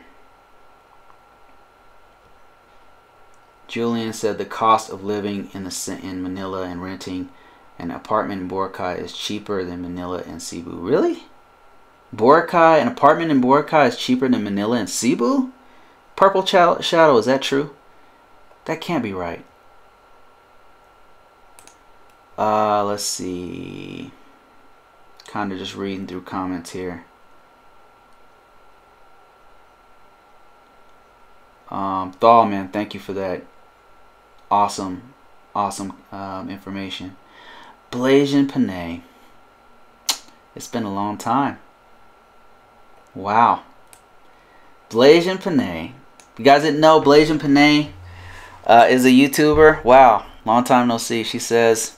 Julian said the cost of living in Manila and renting an apartment in Boracay is cheaper than Manila and Cebu. Really? Boracay, an apartment in Boracay is cheaper than Manila and Cebu? Purple Shadow, is that true? That can't be right. Let's see. Kind of just reading through comments here. Thal, man, thank you for that awesome information. Blasian Panay. It's been a long time. Wow. Blasian Panay. You guys didn't know Blasian Panay is a YouTuber? Wow, long time no see. She says,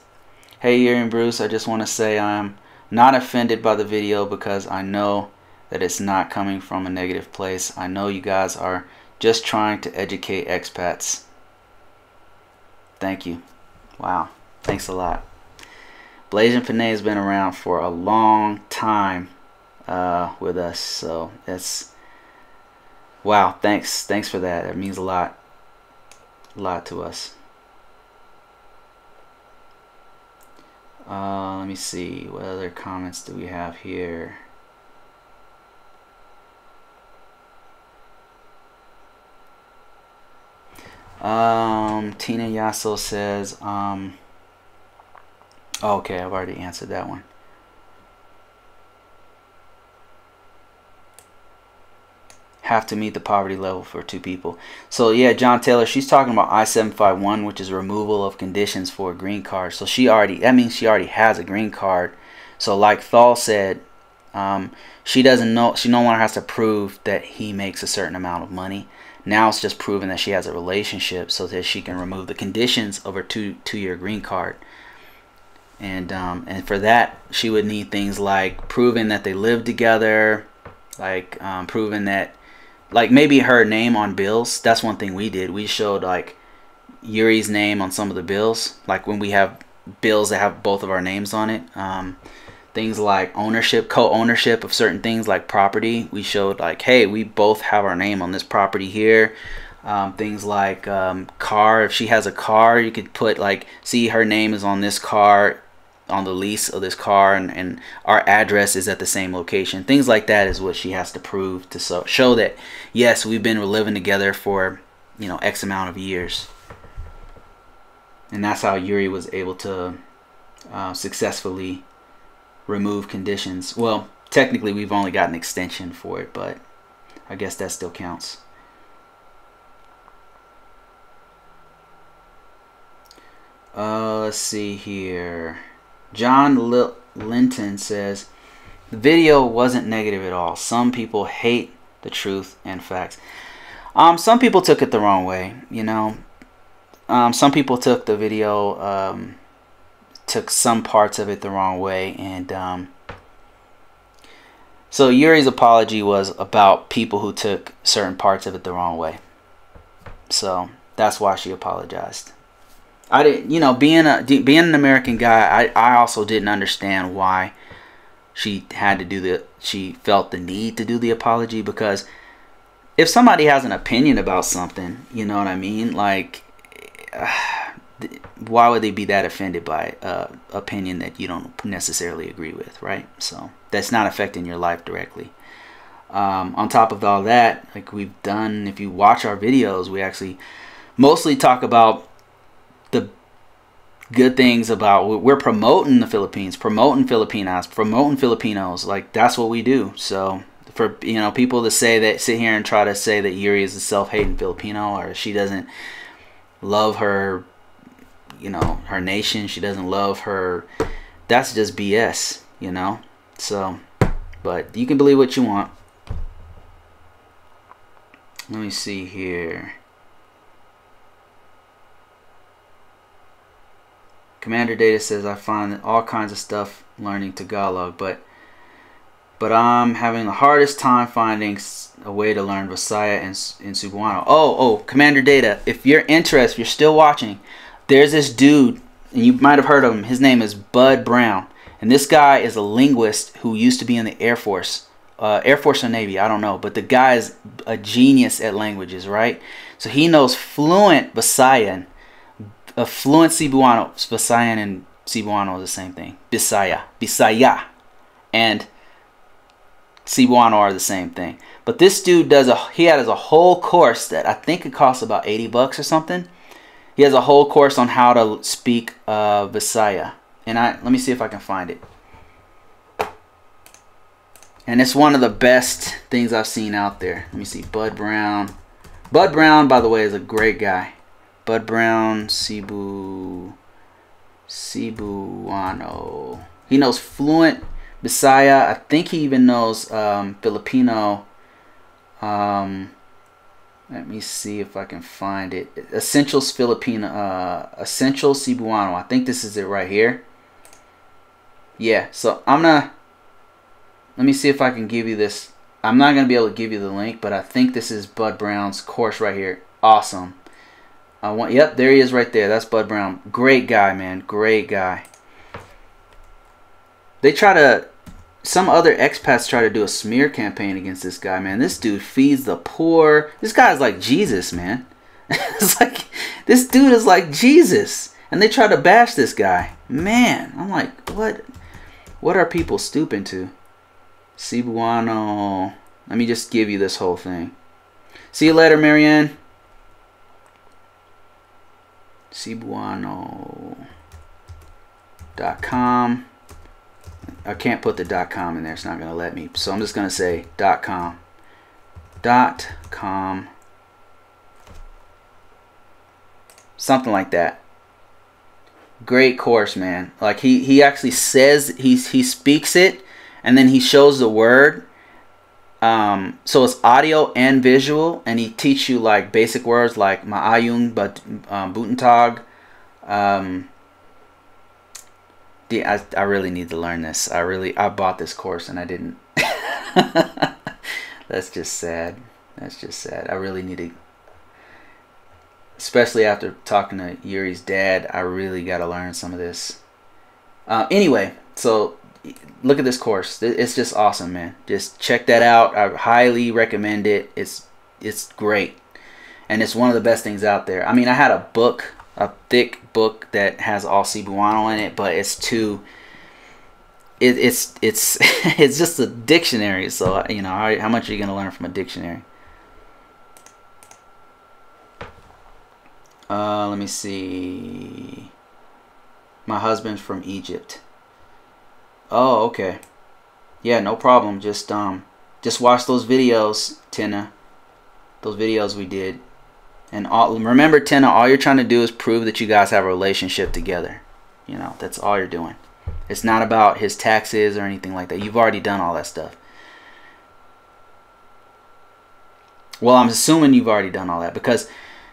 hey, Yuri and Bruce, I just want to say I'm not offended by the video because I know that it's not coming from a negative place. I know you guys are just trying to educate expats. Thank you. Wow, thanks a lot. Blasian Panay has been around for a long time with us, so it's... Wow, thanks for that. That means a lot to us. Let me see, what other comments do we have here? Tina Yasso says, okay, I've already answered that one. Have to meet the poverty level for 2 people. So yeah, John Taylor, she's talking about I-751, which is removal of conditions for a green card. So that means she already has a green card. So like Thal said, She doesn't know. She no longer has to prove that he makes a certain amount of money. Now it's just proving that she has a relationship so that she can remove the conditions of her two-year green card. And for that, she would need things like proving that they live together, like proving that, like maybe her name on bills. That's one thing we did. We showed like Yuri's name on some of the bills, like when we have bills that have both of our names on it. Things like ownership, co-ownership of certain things like property. We showed like, hey, we both have our name on this property here. Things like car. If she has a car, you could put like, see, her name is on this car, on the lease of this car, and our address is at the same location. Things like that is what she has to prove to show that, yes, we've been living together for, you know, X amount of years. And that's how Yuri was able to successfully remove conditions. Well, technically we've only got an extension for it, but I guess that still counts. Let's see here. John Linton says the video wasn't negative at all. Some people hate the truth and facts. Some people took it the wrong way, you know. Some people took the video, took some parts of it the wrong way, and so Yuri's apology was about people who took certain parts of it the wrong way. So that's why she apologized. I didn't, you know, being an American guy, I also didn't understand why she had to do she felt the need to do the apology, because if somebody has an opinion about something, you know what I mean, like, why would they be that offended by opinion that you don't necessarily agree with, right? So that's not affecting your life directly. On top of all that, like we've done, if you watch our videos, we actually mostly talk about the good things about, we're promoting the Philippines, promoting Filipinas, promoting Filipinos. Like, that's what we do. So for, you know, people to say that, sit here and try to say that Yuri is a self-hating Filipino, or she doesn't love her, you know, her nation, she doesn't love her, that's just BS, you know. So, but you can believe what you want. Let me see here. Commander Data says, I find all kinds of stuff learning Tagalog, but I'm having the hardest time finding a way to learn Visaya in Cebuano. Oh, Commander Data, if you're interested, if you're still watching, there's this dude, and you might have heard of him. His name is Bud Brown, and this guy is a linguist who used to be in the Air Force or Navy, I don't know, but the guy is a genius at languages, right? So he knows fluent Visayan, a fluent Cebuano. Visayan and Cebuano is the same thing. Bisaya, and Cebuano are the same thing. But this dude he has a whole course that I think it costs about $80 or something. He has a whole course on how to speak Visaya, and let me see if I can find it. And it's one of the best things I've seen out there. Let me see, Bud Brown. Bud Brown, by the way, is a great guy. Bud Brown, Cebuano. He knows fluent Bisaya. I think he even knows Filipino. Let me see if I can find it. Essentials Filipino. Essential Cebuano. I think this is it right here. Yeah. So let me see if I can give you this. I'm not gonna be able to give you the link, but I think this is Bud Brown's course right here. Awesome. Yep, there he is right there. That's Bud Brown. Great guy, man. Great guy. Some other expats try to do a smear campaign against this guy, man. This dude feeds the poor. This guy's like Jesus, man. It's like, this dude is like Jesus. And they try to bash this guy. Man, I'm like, what are people stooping to? Cebuano. Let me just give you this whole thing. See you later, Marianne. Cebuano.com. I can't put the .com in there. It's not going to let me. So I'm just going to say .com. .com. Something like that. Great course, man. Like he actually says, he speaks it, and then he shows the word. So it's audio and visual, and he teach you like basic words like Maayung, but Guten Tag. I really need to learn this. I bought this course and I didn't. That's just sad. That's just sad. I really need to, especially after talking to Yuri's dad, I really got to learn some of this. Anyway, so look at this course. It's just awesome, man. Just check that out. I highly recommend it. It's great, and it's one of the best things out there. I mean, I had a thick book that has all Cebuano in it, but it's too. It's it's just a dictionary. So you know, how much are you gonna learn from a dictionary? Let me see. My husband's from Egypt. Oh, okay. Yeah, no problem. Just watch those videos, Tina. Those videos we did. And remember, Tina, all you're trying to do is prove that you guys have a relationship together. You know, that's all you're doing. It's not about his taxes or anything like that. You've already done all that stuff. Well, I'm assuming you've already done all that, because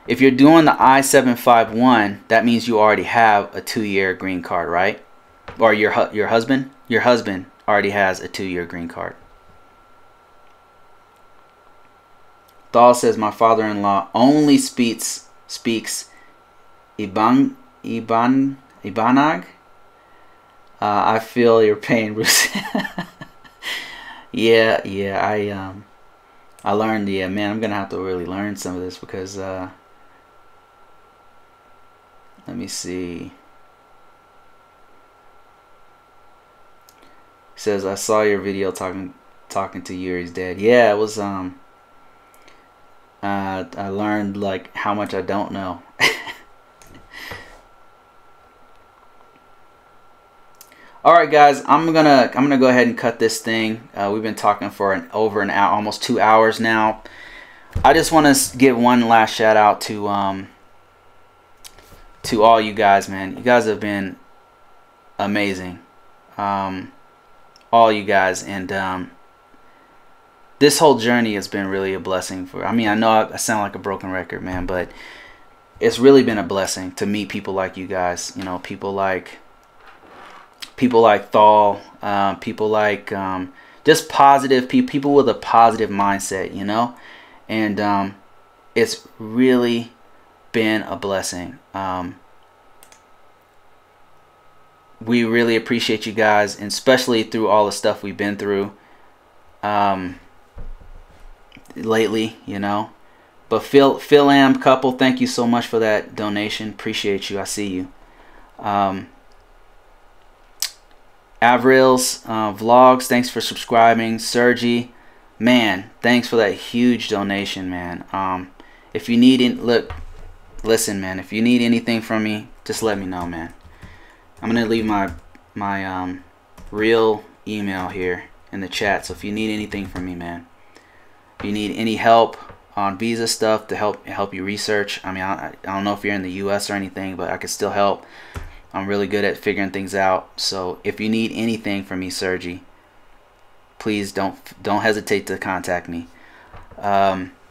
if you're doing the I-751, that means you already have a 2-year green card, right? Or your husband already has a 2-year green card. Thal says my father-in-law only speaks Ibanag. I feel your pain, Bruce. Yeah. I learned. Yeah, man, I'm gonna have to really learn some of this, because let me see. He says, I saw your video talking to Yuri's dad. Yeah, it was I learned like how much I don't know. All right, guys, I'm gonna go ahead and cut this thing. We've been talking for over an hour, almost 2 hours now. I just want to give one last shout out to all you guys, man. You guys have been amazing, all you guys, and this whole journey has been really a blessing. For I mean, I know I sound like a broken record, man, but it's really been a blessing to meet people like you guys. You know, people like Thal, people like just positive people with a positive mindset, you know, and it's really been a blessing. We really appreciate you guys, and especially through all the stuff we've been through lately, you know. But Phil Am couple, thank you so much for that donation. Appreciate you. I see you. Avril's vlogs, thanks for subscribing. Sergi, man, thanks for that huge donation, man. If you need listen, man, if you need anything from me, just let me know, man. I'm gonna leave my real email here in the chat. So if you need anything from me, man, if you need any help on visa stuff to help you research, I mean, I don't know if you're in the US or anything, but I can still help. I'm really good at figuring things out. So if you need anything from me, Sergi, please don't hesitate to contact me.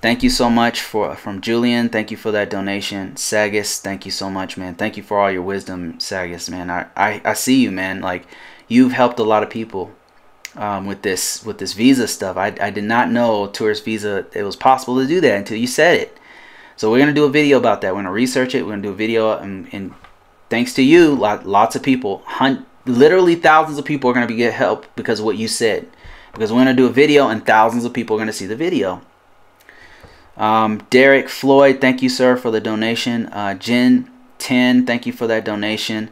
Thank you so much from Julian. Thank you for that donation. Sagas, thank you so much, man. Thank you for all your wisdom, Sagas, man. I see you, man. Like, you've helped a lot of people with this visa stuff. I did not know tourist visa, it was possible to do that until you said it. So we're gonna do a video about that. We're gonna research it. We're gonna do a video, and thanks to you, lots of people, literally thousands of people are gonna get help because of what you said. Because we're gonna do a video, and thousands of people are gonna see the video. Derek Floyd, thank you, sir, for the donation. Jen 10, thank you for that donation.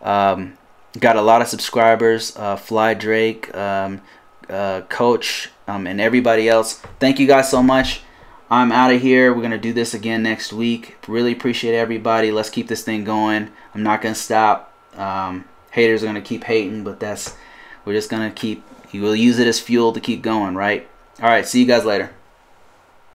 Got a lot of subscribers. Fly Drake, Coach, and everybody else. Thank you guys so much. I'm out of here. We're gonna do this again next week. Really appreciate everybody. Let's keep this thing going. I'm not gonna stop. Haters are gonna keep hating, but we're just gonna we'll use it as fuel to keep going, right? All right, see you guys later.